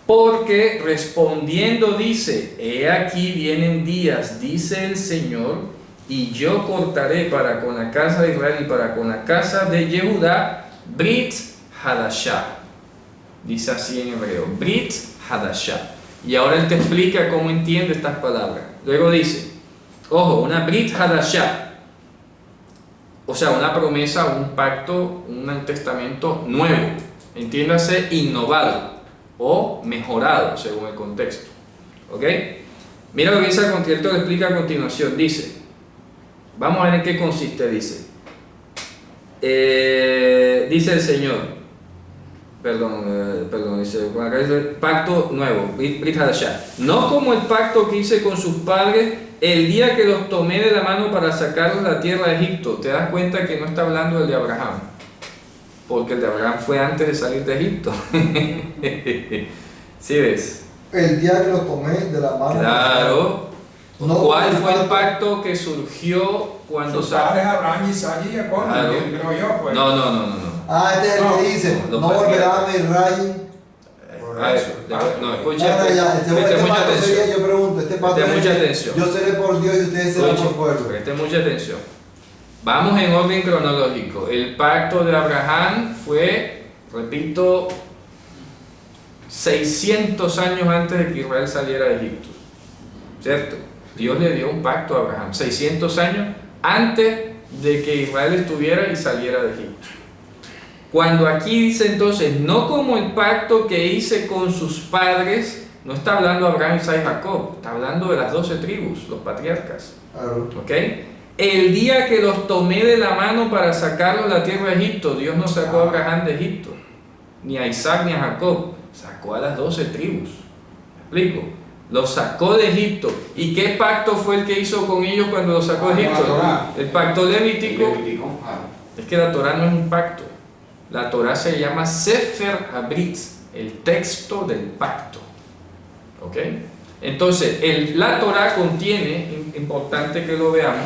porque respondiendo dice: he aquí vienen días, dice el Señor, y yo cortaré para con la casa de Israel y para con la casa de Yehudá Brit Hadashah. Dice así en hebreo: Brit Hadashah. Y ahora él te explica cómo entiende estas palabras. Luego dice: ojo, una Brit Hadashah, o sea, una promesa, un pacto, un testamento nuevo, entiéndase, innovado o mejorado según el contexto. ¿Ok? Mira lo que dice, él te lo explica a continuación. Dice, vamos a ver en qué consiste. Dice el Señor, dice pacto nuevo, Brit Hadashah, no como el pacto que hice con sus padres el día que los tomé de la mano para sacarlos de la tierra de Egipto. Te das cuenta que no está hablando del de Abraham, porque el de Abraham fue antes de salir de Egipto. ¿Sí ves? El día que los tomé de la mano. Claro. No, ¿Cuál fue el pacto que surgió cuando sus padres Abraham, Isaac y Jacob? Claro. Creo yo, pues. No. Este es el que dice: no volverá a mi rayo. No, escucha. Preste mucha atención. Yo pregunto, Preste mucha atención. Yo seré por Dios y ustedes serán por pueblo. Preste mucha atención. Vamos en orden cronológico. El pacto de Abraham fue, repito, 600 años antes de que Israel saliera de Egipto. ¿Cierto? Dios le dio un pacto a Abraham, 600 años antes de que Israel estuviera y saliera de Egipto. Cuando aquí dice entonces, no como el pacto que hice con sus padres, no está hablando Abraham, Isaac y Jacob, está hablando de las 12 tribus, los patriarcas. ¿Ok? El día que los tomé de la mano para sacarlos de la tierra de Egipto, Dios no sacó a Abraham de Egipto, ni a Isaac ni a Jacob, sacó a las 12 tribus. ¿Me explico? Los sacó de Egipto. ¿Y qué pacto fue el que hizo con ellos cuando los sacó de Egipto? El pacto levítico. Es que la Torah no es un pacto. La Torah se llama Sefer Habrit, el texto del pacto. ¿Ok? Entonces, la Torah contiene, importante que lo veamos,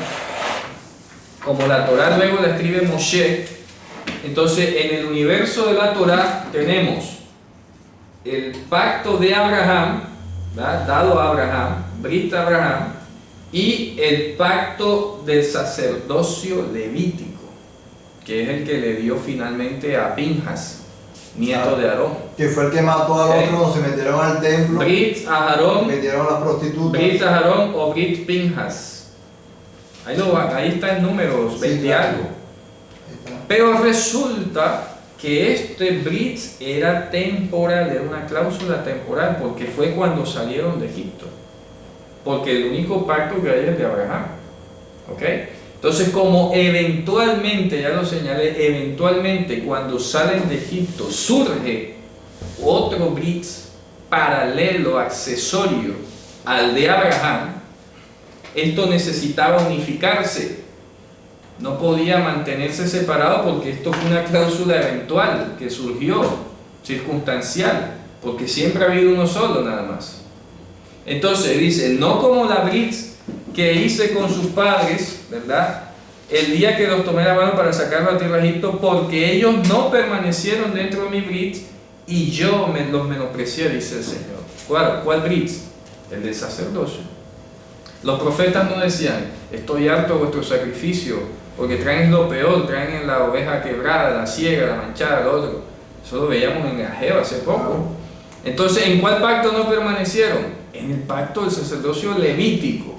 como la Torah luego la escribe Moshe, entonces en el universo de la Torah tenemos el pacto de Abraham, ¿verdad? Dado a Abraham, Brit Abraham, y el pacto del sacerdocio levítico, que es el que le dio finalmente a Pinjas, nieto de Aarón. Que fue el que mató al otro, se metieron al templo, Brit Aharón, metieron a las prostitutas. Brit Aharón o Brit Pinjas. Ahí está en números 20 Sí, claro. algo. Ahí está. Pero resulta que este Brit era temporal, era una cláusula temporal, porque fue cuando salieron de Egipto. Porque el único pacto que hay es de Abraham. ¿Ok? Entonces, como eventualmente, ya lo señalé, eventualmente cuando salen de Egipto surge otro Brit paralelo, accesorio al de Abraham, esto necesitaba unificarse. No podía mantenerse separado porque esto fue una cláusula eventual que surgió, circunstancial, porque siempre ha habido uno solo nada más. Entonces dice, no como la Brit que hice con sus padres, ¿verdad? El día que los tomé la mano para sacarlos a la tierra de Egipto, porque ellos no permanecieron dentro de mi Brit y yo los menosprecié, dice el Señor. ¿Cuál Brit? El del sacerdocio. Los profetas no decían, estoy harto de vuestro sacrificio, porque traen lo peor, traen la oveja quebrada, la ciega, la manchada, lo otro. Eso lo veíamos en Ageo hace poco. Entonces, ¿en cuál pacto no permanecieron? En el pacto del sacerdocio levítico.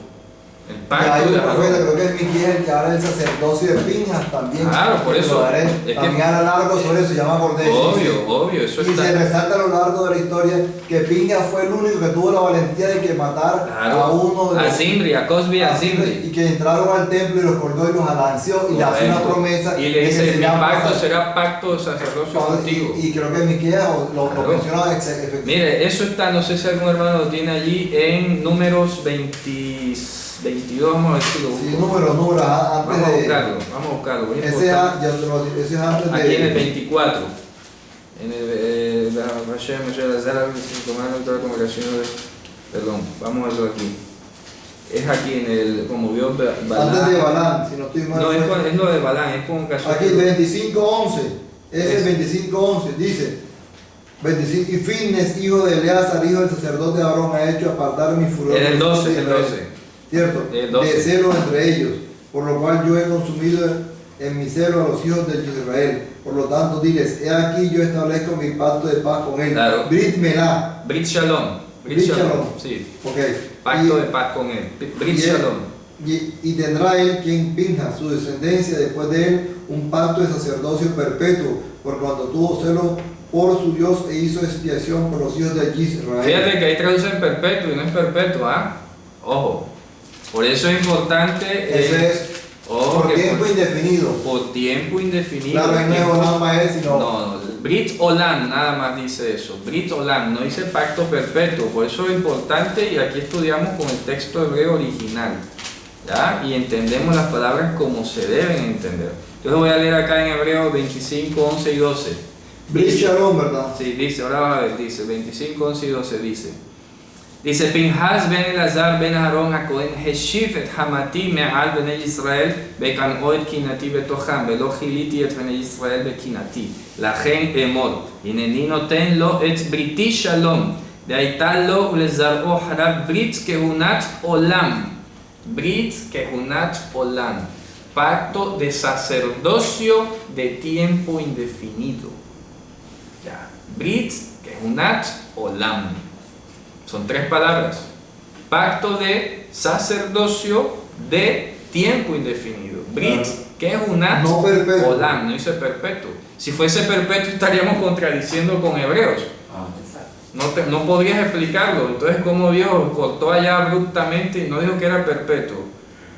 El Y hay pacto un de profeta, Aarón. creo que es Miquel, que habla del sacerdocio de Pinjas también. Claro, por eso, Lo daré. es que- También habla largo sobre eso, se llama Cordero. Obvio, eso Y se está. resalta a lo largo de la historia que Pinjas fue el único que tuvo la valentía de que matar a uno de A los... Zimri, a Cosbi, a Zimri. Y que entraron al templo y los colgó y los alanceó y le hace una Correcto. promesa. Y le de que dice, mi sería pacto pasar- será pacto de sacerdocio contigo. Y creo que Miqueas lo Claro. menciona efectivamente. Mire, eso está, no sé si algún hermano lo tiene allí en números 22, vamos a ver si lo busco. Sí, números, antes Vamos a de... buscarlo. Muy Ese importante. es antes de... Aquí en el 24. En el perdón, vamos a verlo aquí. Es aquí en el, como vio Balán. Antes de Balán, si no estoy mal. No, es lo de Balán, es con ocasión. Aquí 25:11, ese Es. 25:11 dice, 25, y Finnes, hijo de Eleazar, hijo del sacerdote Aarón, ha hecho apartar mi furor. En el de los hijos 12, de el Israel. 12. Cierto, El 12. de celo entre ellos, por lo cual yo he consumido en mi celo a los hijos de Israel. Por lo tanto, diles, he aquí yo establezco mi pacto de paz con él. Claro. Brit Melá. Brit Shalom. Brit Shalom. Sí. Ok. Pacto Y- de paz con él. Brit y él- Shalom. Y tendrá él quien pinja su descendencia después de él un pacto de sacerdocio perpetuo, por cuanto tuvo celo por su Dios e hizo expiación por los hijos de Israel. Fíjate que ahí traducen perpetuo y no es perpetuo, ¿ah? Ojo. Por eso es importante. Ese es ojo, por que tiempo indefinido. por tiempo indefinido. Claro, ahí no es tiempo- Olam Maed, sino No, Brit Olam nada más dice eso. Brit Olam, no dice pacto perpetuo. Por eso es importante y aquí estudiamos con el texto hebreo original. ¿Ya? Y entendemos las palabras como se deben entender. Yo voy a leer acá en Hebreo 25, 11 y 12. Brit Shalom, ¿verdad? Sí, dice, ahora vas a ver, dice 25, 11 y 12, dice Pinhas ben Elazar ben Aarón HaKohen heshif et hamati me'al bnei Yisrael vekan'o et kinati betocham velo chiliti et bnei Yisrael bekinati lachen emor הנני נותן לו את בריתי שלום והייתה לו ולזרעו אחריו ברית כהונת עולם ברית כהונת עולם pacto de sacerdocio de tiempo indefinido. Ya. Brit, que es unat, olam. Son tres palabras. Pacto de sacerdocio de tiempo indefinido. Brit, que es unat, No perpetuo. olam. No dice perpetuo. Si fuese perpetuo estaríamos contradiciendo con Hebreos. No podrías explicarlo. Entonces, ¿cómo Dios cortó allá abruptamente y no dijo que era perpetuo?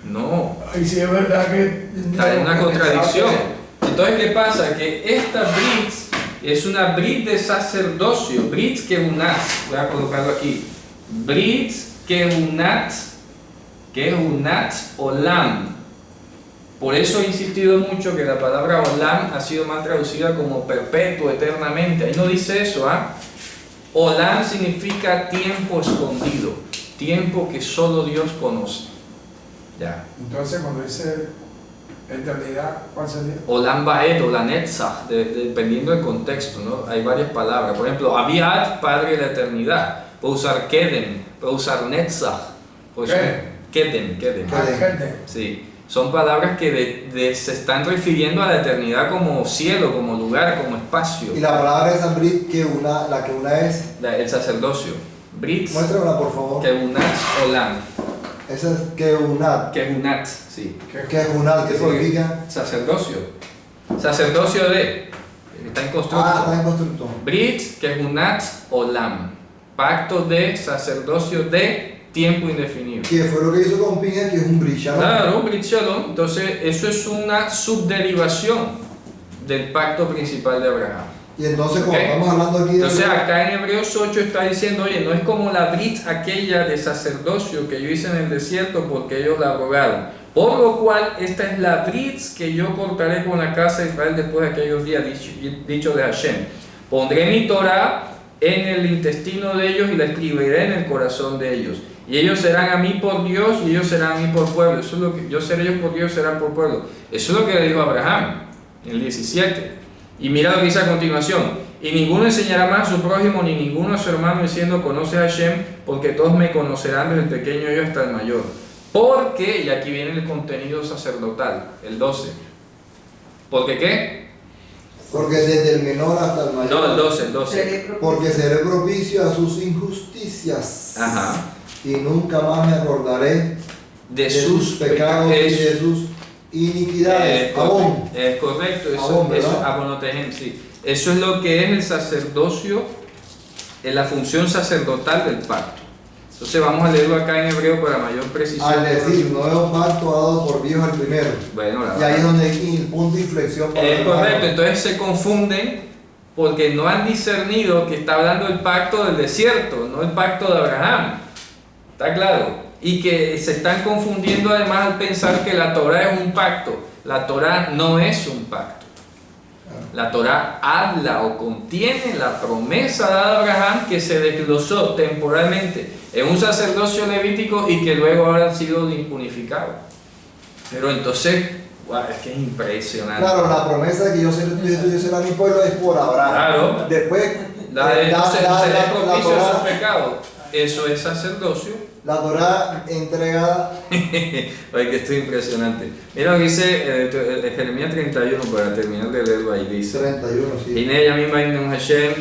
No. Y si es verdad que... Está en una contradicción. Entonces, ¿qué pasa? Que esta brit es una brit de sacerdocio. Brit keunat. Voy a colocarlo aquí. Brit keunat olam. Por eso he insistido mucho que la palabra olam ha sido mal traducida como perpetuo, eternamente. Ahí no dice eso, ¿ah? Olam significa tiempo escondido, tiempo que solo Dios conoce. Ya. Entonces, cuando dice eternidad, ¿cuál sería? Olam Baed o la Netzach, dependiendo del contexto, ¿no? Hay varias palabras. Por ejemplo, Abiad, padre de la eternidad. Puedo usar Kedem, puedo usar Netzach. Kedem. Gente. Sí. Son palabras que se están refiriendo a la eternidad como cielo, como lugar, como espacio. Y la palabra esa Brit, la que una es, El sacerdocio. Brit, muéstramela por favor. Keunat, Olam. Esa es Keunat. Keunat, sí. Keunat, ¿qué significa? Sacerdocio. Sacerdocio de. Está en constructo. Está en constructo. Brit, Keunat, Olam. Pacto de sacerdocio de tiempo indefinido. Que fue lo que hizo con Pinhas, que es un Brit Shalom. Claro, un Brit Shalom. Entonces, eso es una subderivación del pacto principal de Abraham. Y entonces, como Ok. estamos hablando aquí de... Entonces acá en Hebreos 8 está diciendo, oye, no es como la brit aquella de sacerdocio que yo hice en el desierto porque ellos la abrogaron. Por lo cual, esta es la brit que yo cortaré con la casa de Israel después de aquellos días, dicho de Hashem. Pondré mi Torah en el intestino de ellos y la escribiré en el corazón de ellos. Y ellos serán a mí por Dios y ellos serán a mí por pueblo. Eso es lo que, yo seré ellos por Dios, serán por pueblo. Eso es lo que le dijo Abraham en el 17. Y mira lo que dice a continuación. Y ninguno enseñará más a su prójimo ni ninguno a su hermano diciendo conoce a Hashem, porque todos me conocerán desde el pequeño yo hasta el mayor. Porque, y aquí viene el contenido sacerdotal, el 12. ¿Porque qué? Porque desde el menor hasta el mayor. No, el 12. Seré propicio. Porque seré propicio a sus injusticias. Ajá. Y nunca más me acordaré De sus pecados y de sus iniquidades. Abón. Es correcto, Abón, eso ¿verdad? abonotejem, sí. Eso es lo que es el sacerdocio, la función sacerdotal del pacto. Entonces vamos a leerlo acá en hebreo para mayor precisión. Al decir, nuevo pacto dado por Dios el primero. Bueno, Y ahí es donde hay el punto de inflexión para es el correcto, pacto. entonces se confunden porque no han discernido que está hablando del pacto del desierto, no el pacto de Abraham. ¿Está claro? Y que se están confundiendo además al pensar que la Torah es un pacto. La Torah no es un pacto. La Torah habla o contiene la promesa dada a Abraham que se desglosó temporalmente en un sacerdocio levítico y que luego ahora han sido unificados. Pero entonces, wow, es que es impresionante. Claro, la promesa de que yo será mi pueblo es por Abraham. Claro. Después, La de seré propicio a Torah- sus pecados. Eso es sacerdocio. la Torah entregada. Oye, que esto es impresionante. Mira lo que dice Jeremías 31, para terminar de leerlo ahí. Dice: 31, sí. הנה ימים בהם השם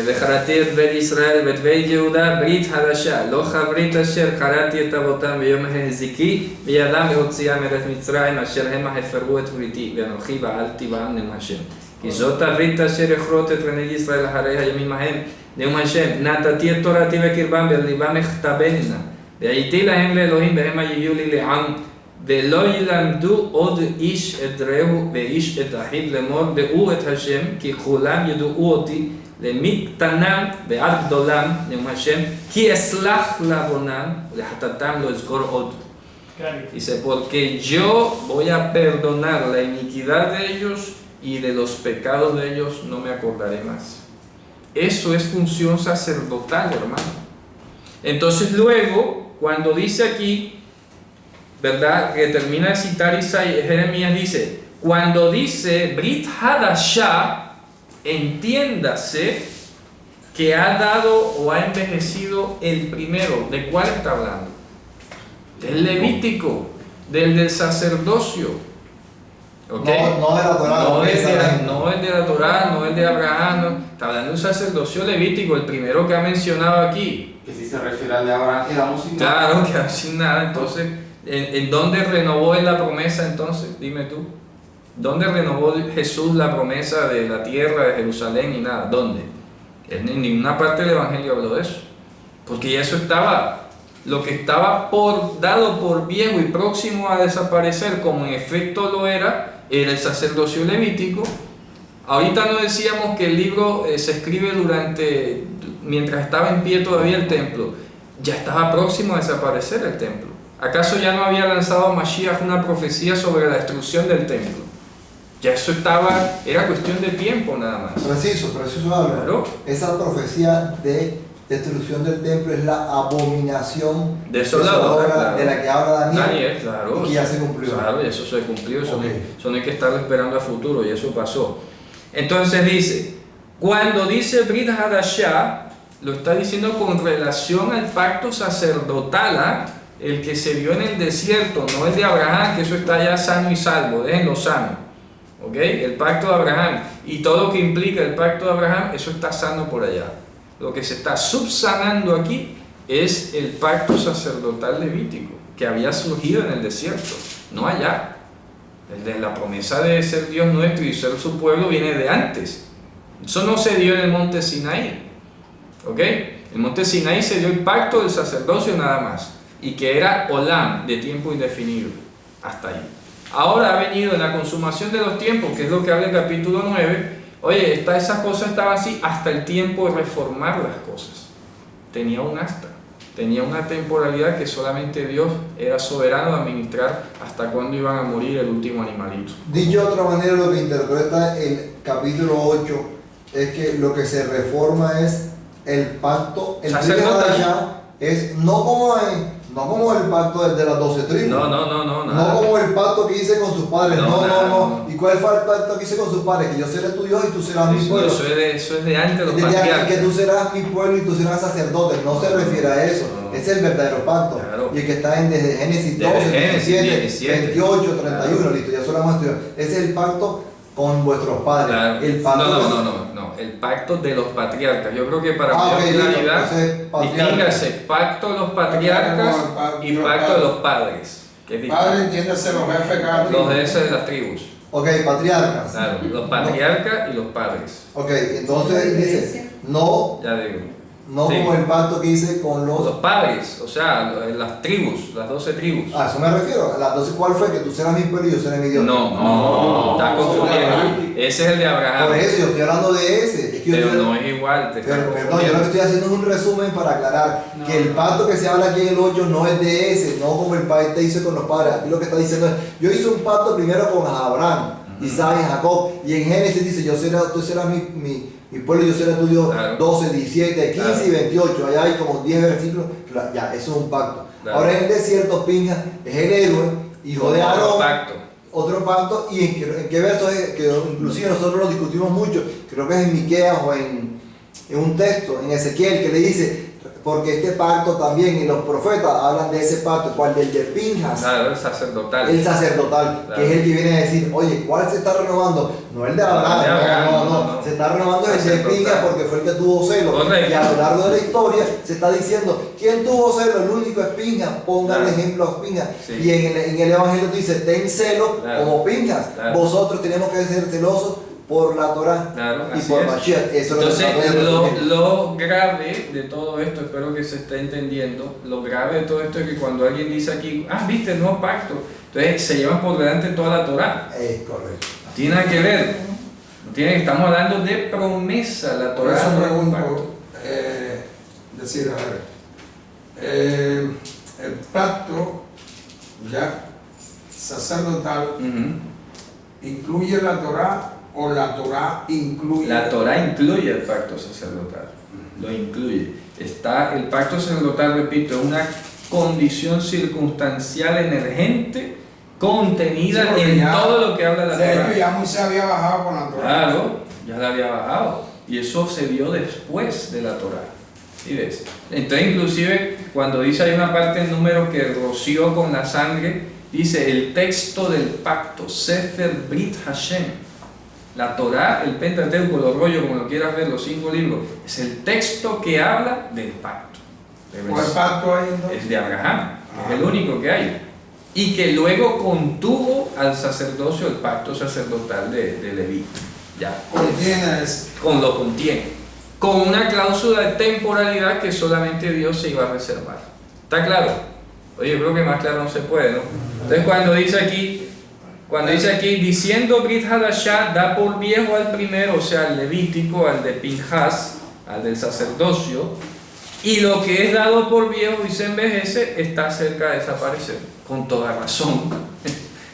וחרתי את בית ישראל ואת בית יהודה ברית חדשה לא כברית אשר חרתי את אבותם ביום החזיקי בידם להוציאם מארץ מצרים אשר המה הפרו את בריתי ואנוכי בעלתי בם נאום השם כי זאת הברית אשר אכרות את בני ישראל אחרי הימים ההם נאום השם נתתי את תורתי בקרבם בליבם אכתבנה והייתי להם לאלוהים והמה יהיו לי לעם ולא ילמדו עוד איש את רעהו ואיש את אחיו לאמור דעו את השם כי כולם ידעו אותי למקטנם ועד גדולם נאום השם כי אסלח לעוונם ולחטאתם לא אזכור עוד. Dice, porque yo voy a perdonar la iniquidad de ellos y de los pecados de ellos no me acordaré más. Eso es función sacerdotal, hermano. Entonces luego, cuando dice aquí, ¿verdad? Que termina de citar Jeremías, dice, cuando dice Brit Hadashah, entiéndase que ha dado o ha envejecido el primero. ¿De cuál está hablando? Del Levítico, del sacerdocio. ¿ok? No de la Torá, No que es esa de es la, la- no es de la Torá, no es de Abraham, no. Está hablando de un sacerdocio levítico, el primero que ha mencionado aquí. Que si se refiere al de Abraham, quedamos sin Claro, que sin nada, entonces, ¿en dónde renovó él la promesa entonces? Dime tú. ¿Dónde renovó Jesús la promesa de la tierra, de Jerusalén y nada? ¿Dónde? En ninguna parte del Evangelio habló de eso. Porque ya eso estaba, lo que estaba dado por viejo y próximo a desaparecer, como en efecto lo era el sacerdocio levítico. Ahorita no decíamos que el libro se escribe mientras estaba en pie todavía el templo. Ya estaba próximo a desaparecer el templo. ¿Acaso ya no había lanzado Mashiach una profecía sobre la destrucción del templo? Ya eso era cuestión de tiempo nada más. Preciso Álvaro. Claro. Esa profecía de destrucción del templo es la abominación Desoladora, claro. de la que habla Daniel, claro. y que ya se cumplió. Claro, y eso se cumplió, eso, Ok. eso no hay que estarlo esperando a futuro, y eso pasó. Entonces dice, cuando dice Brit Hadashah, lo está diciendo con relación al pacto sacerdotal, ¿ah? El que se dio en el desierto, no el de Abraham, que eso está ya sano y salvo, déjenlo sano. ¿Ok? El pacto de Abraham y todo lo que implica el pacto de Abraham, eso está sano por allá. Lo que se está subsanando aquí es el pacto sacerdotal levítico que había surgido en el desierto, no allá. El de la promesa de ser Dios nuestro y ser su pueblo viene de antes. Eso no se dio en el monte Sinaí. ¿Ok? En el monte Sinaí se dio el pacto del sacerdocio nada más, y que era Olam, de tiempo indefinido. Hasta ahí. Ahora ha venido en la consumación de los tiempos, que es lo que habla el capítulo 9. Oye, esas cosas estaban así hasta el tiempo de reformar las cosas. Tenía una temporalidad que solamente Dios era soberano de administrar hasta cuándo iban a morir el último animalito. Dicho de otra manera, lo que interpreta el capítulo 8 es que lo que se reforma es el pacto, el Sacerdotal. Hadashah es no como el pacto de las 12 tribus. No, como el pacto que hice con sus padres. No. ¿Y cuál fue el pacto que hice con sus padres? Que yo seré tu Dios y tú serás mi pueblo. Eso es de antes de los Que patriarcas. tú serás mi pueblo y tú serás sacerdote. No se refiere a eso. No. Ese es el verdadero pacto. Claro. Y el que está en desde Génesis 12, Desde Génesis 17, 28, 31. Claro. Listo, ya solo hemos estudiado. Ese es el pacto con vuestros padres. Claro. El pacto No, el pacto de los patriarcas. Yo creo que para ok, mayor listo. claridad, Entonces, patriarca. distíngase pacto de los patriarcas y pacto de los padres. Que es distinto. Padre, entiéndase los jefes de cada tribu. Los de esas de las tribus. Ok, patriarcas. Claro, los patriarcas y los padres. Ok, entonces dice, no Ya digo. Sí. como el pacto que hice con Los padres, o sea, las tribus, las 12 tribus. A eso me refiero. Entonces, ¿cuál fue? Que tú serás mi pueblo y yo seré mi Dios. No, estás confundiendo. Ese es el de Abraham. Por eso yo estoy hablando de ese. Es que yo Pero estoy- no es igual, te estás Perdón, yo lo que confundiendo. estoy haciendo es un resumen para aclarar No, que el pacto que se habla aquí en el 8 no es de ese, no como el padre te hizo con los padres. Aquí lo que está diciendo es, yo hice un pacto primero con Abraham, Isaac y Jacob, y en Génesis dice, tú serás mi pueblo, yo seré tu Dios, Claro. 12, 17, 15 Claro. y 28, allá hay como 10 versículos, ya, eso es un pacto. Claro. Ahora en el desierto, Pinja es el héroe, hijo de Otro Aarón, pacto. otro pacto, y en qué verso es, que inclusive nosotros lo discutimos mucho, creo que es en Miqueas o en un texto, en Ezequiel, que le dice, porque este pacto también, y los profetas hablan de ese pacto, ¿cuál? Del de Pinjas, Claro, el sacerdotal. el sacerdotal, Claro. que es el que viene a decir, oye, ¿cuál se está renovando? No el de Abraham, no, se está renovando el de Sacerdotal. Pinjas porque fue el que tuvo celo, Correcto. y a lo largo de la historia se está diciendo, ¿quién tuvo celo? El único es Pinjas, pongan Claro. ejemplo a Pinjas, Sí. y en el Evangelio dice, ten celo Claro. como Pinjas, Claro. vosotros tenemos que ser celosos por la Torah Claro, y así por es. Mashiach. Eso es lo que Entonces, tratamos de resumir. lo grave de todo esto, espero que se esté entendiendo, lo grave de todo esto es que cuando alguien dice aquí, viste el nuevo pacto, entonces se llevan por delante toda la Torah. Es correcto. No tiene nada que ver. Estamos hablando de promesa, la Por Torah eso no es un pregunto, pacto. decir, a ver, el pacto ya sacerdotal Ujú. incluye la Torah o la Torah incluye. La Torah incluye el pacto sacerdotal, lo incluye. Está el pacto sacerdotal, repito, es una condición circunstancial emergente contenida Sí, porque en ya- todo lo que habla la De hecho, Torah. ya Moisés había bajado con la Torah. Claro, ya la había bajado y eso se dio después de la Torah. ¿Sí ves? Entonces, inclusive cuando dice hay una parte en Números que roció con la sangre Dice el texto del pacto, Sefer Brit Hashem. La Torá, el Pentateuco, los rollos, como lo quieras ver, los 5 libros, es el texto que habla del pacto. ¿Cuál pacto hay entonces? El de Abraham, que es el único que hay. Y que luego contuvo al sacerdocio, el pacto sacerdotal de Leví. Ya. Contiene eso. Lo contiene. Con una cláusula de temporalidad que solamente Dios se iba a reservar. ¿Está claro? Oye, yo creo que más claro no se puede, ¿no? Entonces cuando dice aquí, diciendo Brit Hadashah, da por viejo al primero, o sea, al levítico, al de Pinhas, al del sacerdocio, y lo que es dado por viejo y se envejece está cerca de desaparecer. Con toda razón.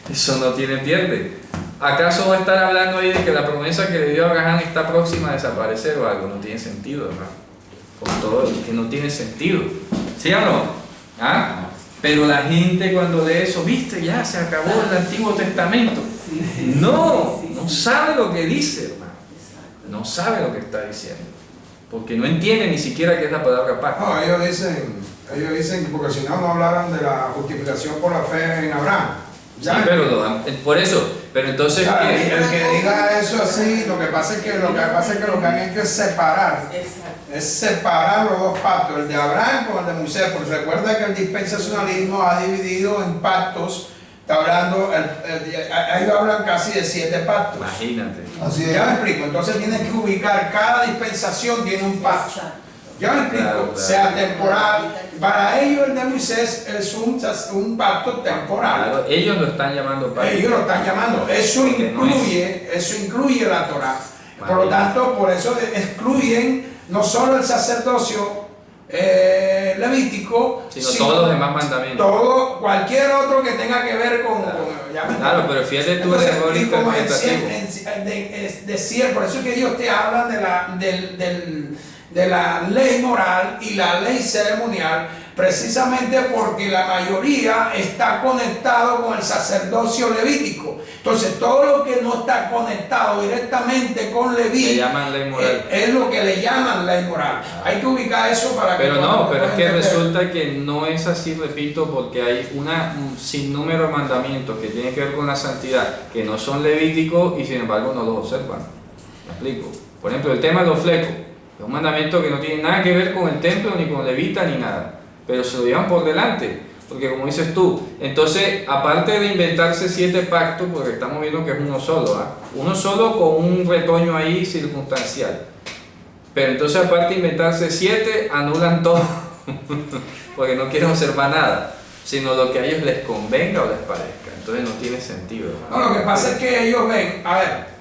Eso no tiene pierde. ¿Acaso va a estar hablando ahí de que la promesa que le dio a Abraham está próxima a desaparecer o algo? No tiene sentido, hermano. Con todo, que no tiene sentido. ¿Sí o no? ¿Ah? Pero la gente cuando lee eso, viste, ya se acabó el Antiguo Testamento. No sabe lo que dice, hermano. No sabe lo que está diciendo. Porque no entiende ni siquiera qué es la palabra pacto. No, ellos dicen que porque si no hablaran de la justificación por la fe en Abraham. Sí, pero por eso, pero entonces... O sea, el que diga eso así, lo que pasa es que lo que han hecho es separar. Es separar los dos pactos, el de Abraham con el de Moisés, porque recuerda que el dispensacionalismo ha dividido en pactos, está hablando, ellos hablan casi de 7 pactos. Imagínate. Así es. Ya me explico, entonces tienes que ubicar, cada dispensación tiene un pacto. Ya me explico, Claro. sea temporal. Para ellos el de Moisés es un pacto temporal. Claro, ellos lo están llamando pacto. Ellos lo están llamando, eso incluye la Torá. Por lo tanto, por eso excluyen no solo el sacerdocio levítico, Sino todos los demás mandamientos. Cualquier otro que tenga que ver con... Claro, pero fíjate tú el error interpretativo. Por eso es que ellos te hablan de la ley moral y la ley ceremonial, precisamente porque la mayoría está conectado con el sacerdocio levítico. Entonces todo lo que no está conectado directamente con Leví Le llaman ley moral. es lo que le llaman ley moral. Hay que ubicar eso para que... Pero no, pero es que entender. resulta que no es así, repito, porque hay un sinnúmero de mandamientos que tienen que ver con la santidad, que no son levíticos y sin embargo no los observan. ¿Me explico? Por ejemplo, el tema de los flecos. Es un mandamiento que no tiene nada que ver con el templo, ni con levita, ni nada. Pero se lo llevan por delante. Porque como dices tú, entonces, aparte de inventarse 7 pactos, porque estamos viendo que es uno solo, ¿ah? Uno solo con un retoño ahí circunstancial. Pero entonces, aparte de inventarse 7, anulan todo. Porque no quieren observar nada, sino lo que a ellos les convenga o les parezca. Entonces no tiene sentido. No, lo que pasa es que ellos ven,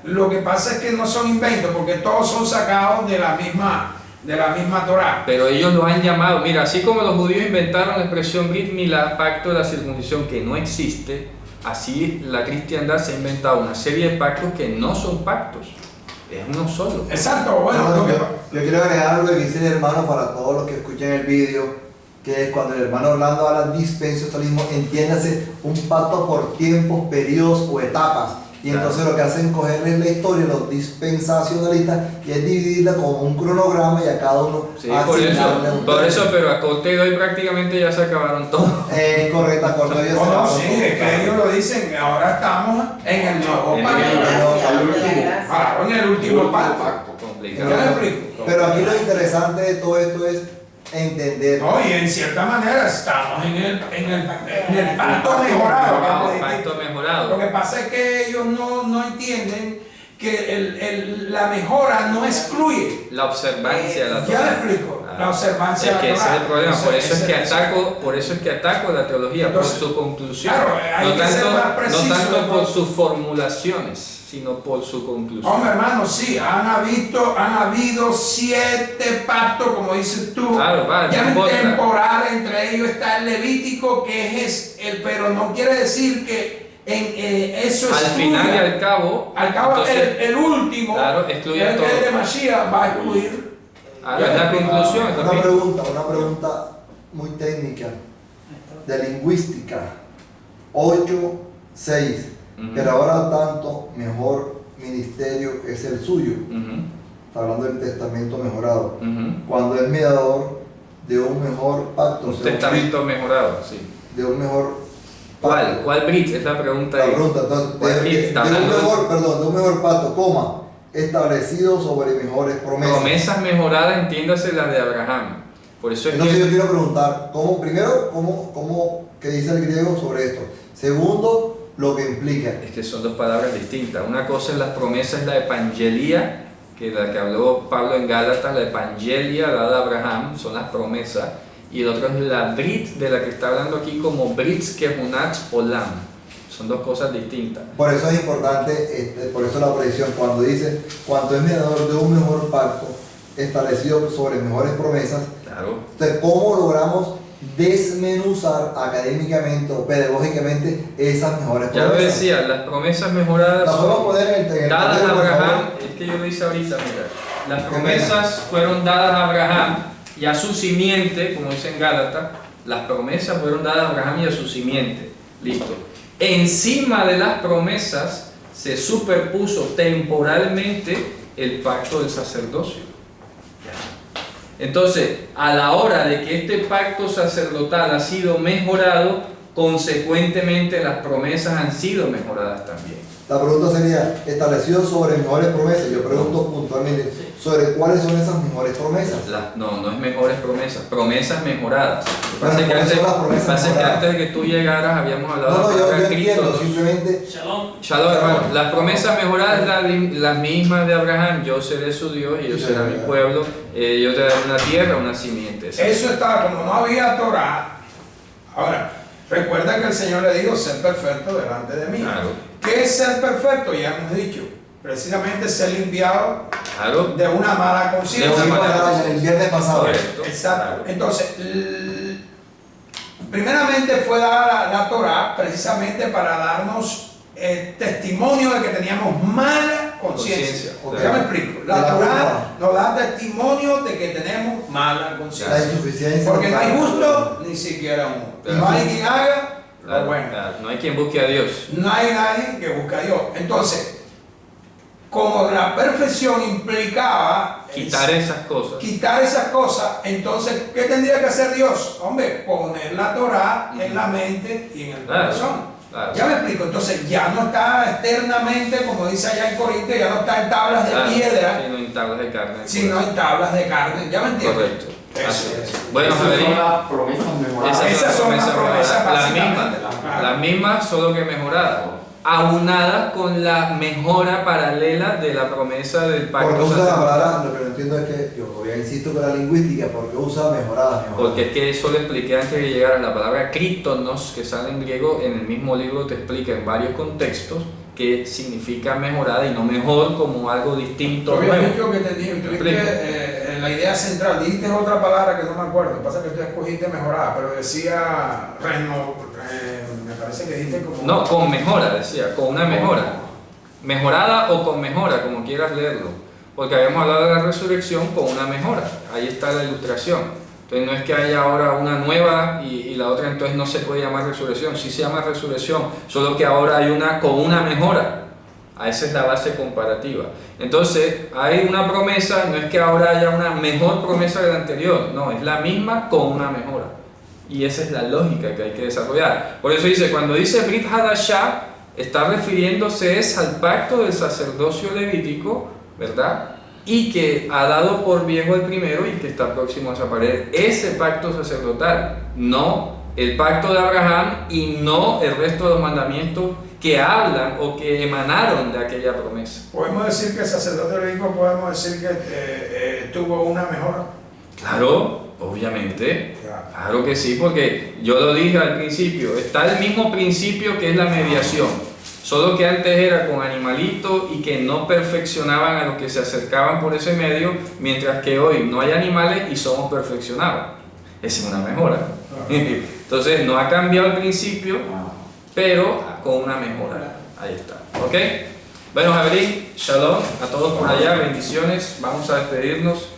lo que pasa es que no son inventos, porque todos son sacados de la misma Torá. Pero ellos lo han llamado, mira, así como los judíos inventaron la expresión Brit Milá, pacto de la circuncisión, que no existe, así la cristiandad se ha inventado una serie de pactos que no son pactos, es uno solo. Exacto, bueno, No, lo que- yo quiero agregar algo que dice el hermano para todos los que escuchen el vídeo, que es cuando el hermano Orlando habla de dispensacionalismo, entiéndase un pacto por tiempos, periodos o etapas. Y entonces lo que hacen es cogerles la historia, los dispensacionalistas, y es dividirla como un cronograma y a cada uno Sí, por eso, pero a corte de hoy prácticamente ya se acabaron todos. Correcto, acorde ya se No, acabó. sí, es que ellos lo dicen, ahora estamos en el nuevo En pacto. Claro, en el último pacto. Complicado. ¿Ya me explico? Pero aquí lo interesante de todo esto es entender. No, y en cierta manera estamos en el pacto mejorado. Pacto Lo mejorado. que pasa es que ellos no entienden que la mejora no excluye. La observancia de la Ya Torá. le explico, la observancia Es que de la ese es el Torá. problema, por eso es que Ese- ataco la teología, por Entonces, su conclusión. claro, hay que ser más preciso, no tanto ¿no? por sus formulaciones, sino por su conclusión. Hombre, hermano, sí, han habido 7 pactos, como dices tú, Claro, vale, ya no en importa. temporal, entre ellos está el Levítico, que es pero no quiere decir que eso Al excluya. final y al cabo, entonces, el último, claro, excluye el todo. de Mashiach, va a excluir. es la conclusión. Una repito. pregunta muy técnica, de lingüística. 8:6. Ujú. Pero ahora tanto mejor ministerio es el suyo. Ujú, Está hablando del testamento mejorado. ujú. Cuando es mediador de un mejor pacto, Un o sea, testamento mejorado, sí. de un mejor ¿Cuál Brit? Es la pregunta La ahí. pregunta, entonces, ¿Cuál Brit? de Está un hablando de mejor, perdón, de un mejor pacto, coma, establecido sobre mejores promesas. promesas mejoradas, entiéndase las de Abraham. Por eso es Entonces que yo quiero preguntar, ¿qué dice el griego sobre esto? Segundo, lo que implica. es que son dos palabras distintas. Una cosa es las promesas, la evangelia, que la que habló Pablo en Gálatas, la evangelia dada a Abraham, son las promesas. Y el otro es la Brit, de la que está hablando aquí como Brit Kehunat Olam. Son dos cosas distintas. Por eso es importante, por eso la predicción, cuando dice, cuanto es mediador de un mejor pacto establecido sobre mejores promesas, Claro. entonces, ¿cómo logramos desmenuzar académicamente o pedagógicamente esas mejores Ya promesas? lo decía, las promesas mejoradas Las podemos son poner en el dadas a tablero, por Abraham. favor. Es que yo lo hice ahorita, mira. Las promesas fueron dadas a Abraham y a su simiente, como dice en Gálatas, las promesas fueron dadas a Abraham y a su simiente. Listo. Encima de las promesas se superpuso temporalmente el pacto del sacerdocio. Entonces, a la hora de que este pacto sacerdotal ha sido mejorado, consecuentemente las promesas han sido mejoradas también. La pregunta sería, establecido sobre mejores promesas. Yo pregunto puntualmente sobre cuáles son esas mejores promesas. No es mejores promesas, promesas mejoradas. Lo que pasa Bueno, es que ¿cuáles antes, son las promesas pasa es que mejoradas? antes de que tú llegaras habíamos hablado No, de la yo palabra entiendo, Cristo. simplemente Shalom. Shalom, hermano. Las promesas mejoradas es las mismas de Abraham. Yo seré su Dios y ellos serán mi pueblo. Yo te daré una tierra, una simiente. Eso estaba, como no había Torah. Ahora, recuerda que el Señor le dijo, ser perfecto delante de mí. Claro. ¿Qué es ser perfecto? Ya hemos dicho. Precisamente ser limpiado Claro. de una mala De conciencia. una sí, manera para el viernes pasado. Correcto. Exacto. Claro. Entonces, primeramente fue dada la Torah precisamente para darnos testimonio de que teníamos mala conciencia. Conciencia, Ya me claro. explico. De La la Torah culpa. nos da testimonio de que tenemos mala La conciencia. insuficiencia. Porque no hay justo ni siquiera uno. Claro. No hay quien haga lo Claro, bueno. claro. No hay quien busque a Dios. No hay nadie que busque a Dios. Entonces, como la perfección implicaba Quitar esas cosas. quitar esas cosas, entonces, ¿qué tendría que hacer Dios? Hombre, poner la Torah en la mente y en el Claro, corazón. claro. Ya me explico, entonces ya no está externamente, como dice allá en Corinto, ya no está en tablas de Claro, piedra, sino en tablas de carne. sino en tablas de carne. ¿Ya me entiendes? Correcto. Eso Así es. es. Bueno, Esas Javier, son las promesas mejoradas. Esas son las promesas las mismas, básicamente. las mismas, solo que mejoradas, aunadas con la mejora paralela de la promesa del Porque pacto usa la sacerdotal. palabra, lo que no entiendo es que yo todavía insisto con la lingüística, porque usa mejorada. Porque es que eso lo expliqué antes de llegar a la palabra crítonos, que sale en griego, en el mismo libro te explica en varios contextos que significa mejorada y no mejor como algo distinto. Tú habías nuevo. dicho que tuviste Explico. la idea central, dijiste otra palabra que no me acuerdo, pasa que tú escogiste mejorada, pero decía me parece que dijiste como... No, con mejora, decía, con una mejora. Mejorada o con mejora, como quieras leerlo. Porque habíamos hablado de la resurrección con una mejora. Ahí está la ilustración. Entonces no es que haya ahora una nueva y la otra entonces no se puede llamar resurrección. Sí se llama resurrección, solo que ahora hay una con una mejora. Esa es la base comparativa. Entonces hay una promesa, no es que ahora haya una mejor promesa que la anterior. No, es la misma con una mejora. Y esa es la lógica que hay que desarrollar. Por eso dice, cuando dice Brit Hadashah, está refiriéndose es al pacto del sacerdocio levítico, ¿verdad? Y que ha dado por viejo el primero y que está próximo a desaparecer. Ese pacto sacerdotal, no el pacto de Abraham y no el resto de los mandamientos que hablan o que emanaron de aquella promesa. Podemos decir que el sacerdote levítico, podemos decir que tuvo una mejora. Claro, obviamente. Claro que sí, porque yo lo dije al principio, está el mismo principio que es la mediación, solo que antes era con animalitos y que no perfeccionaban a los que se acercaban por ese medio, mientras que hoy no hay animales y somos perfeccionados. Esa es una mejora. Entonces no ha cambiado el principio, pero con una mejora. Ahí está. ¿Ok? Bueno, Javier, shalom a todos por allá, bendiciones, vamos a despedirnos.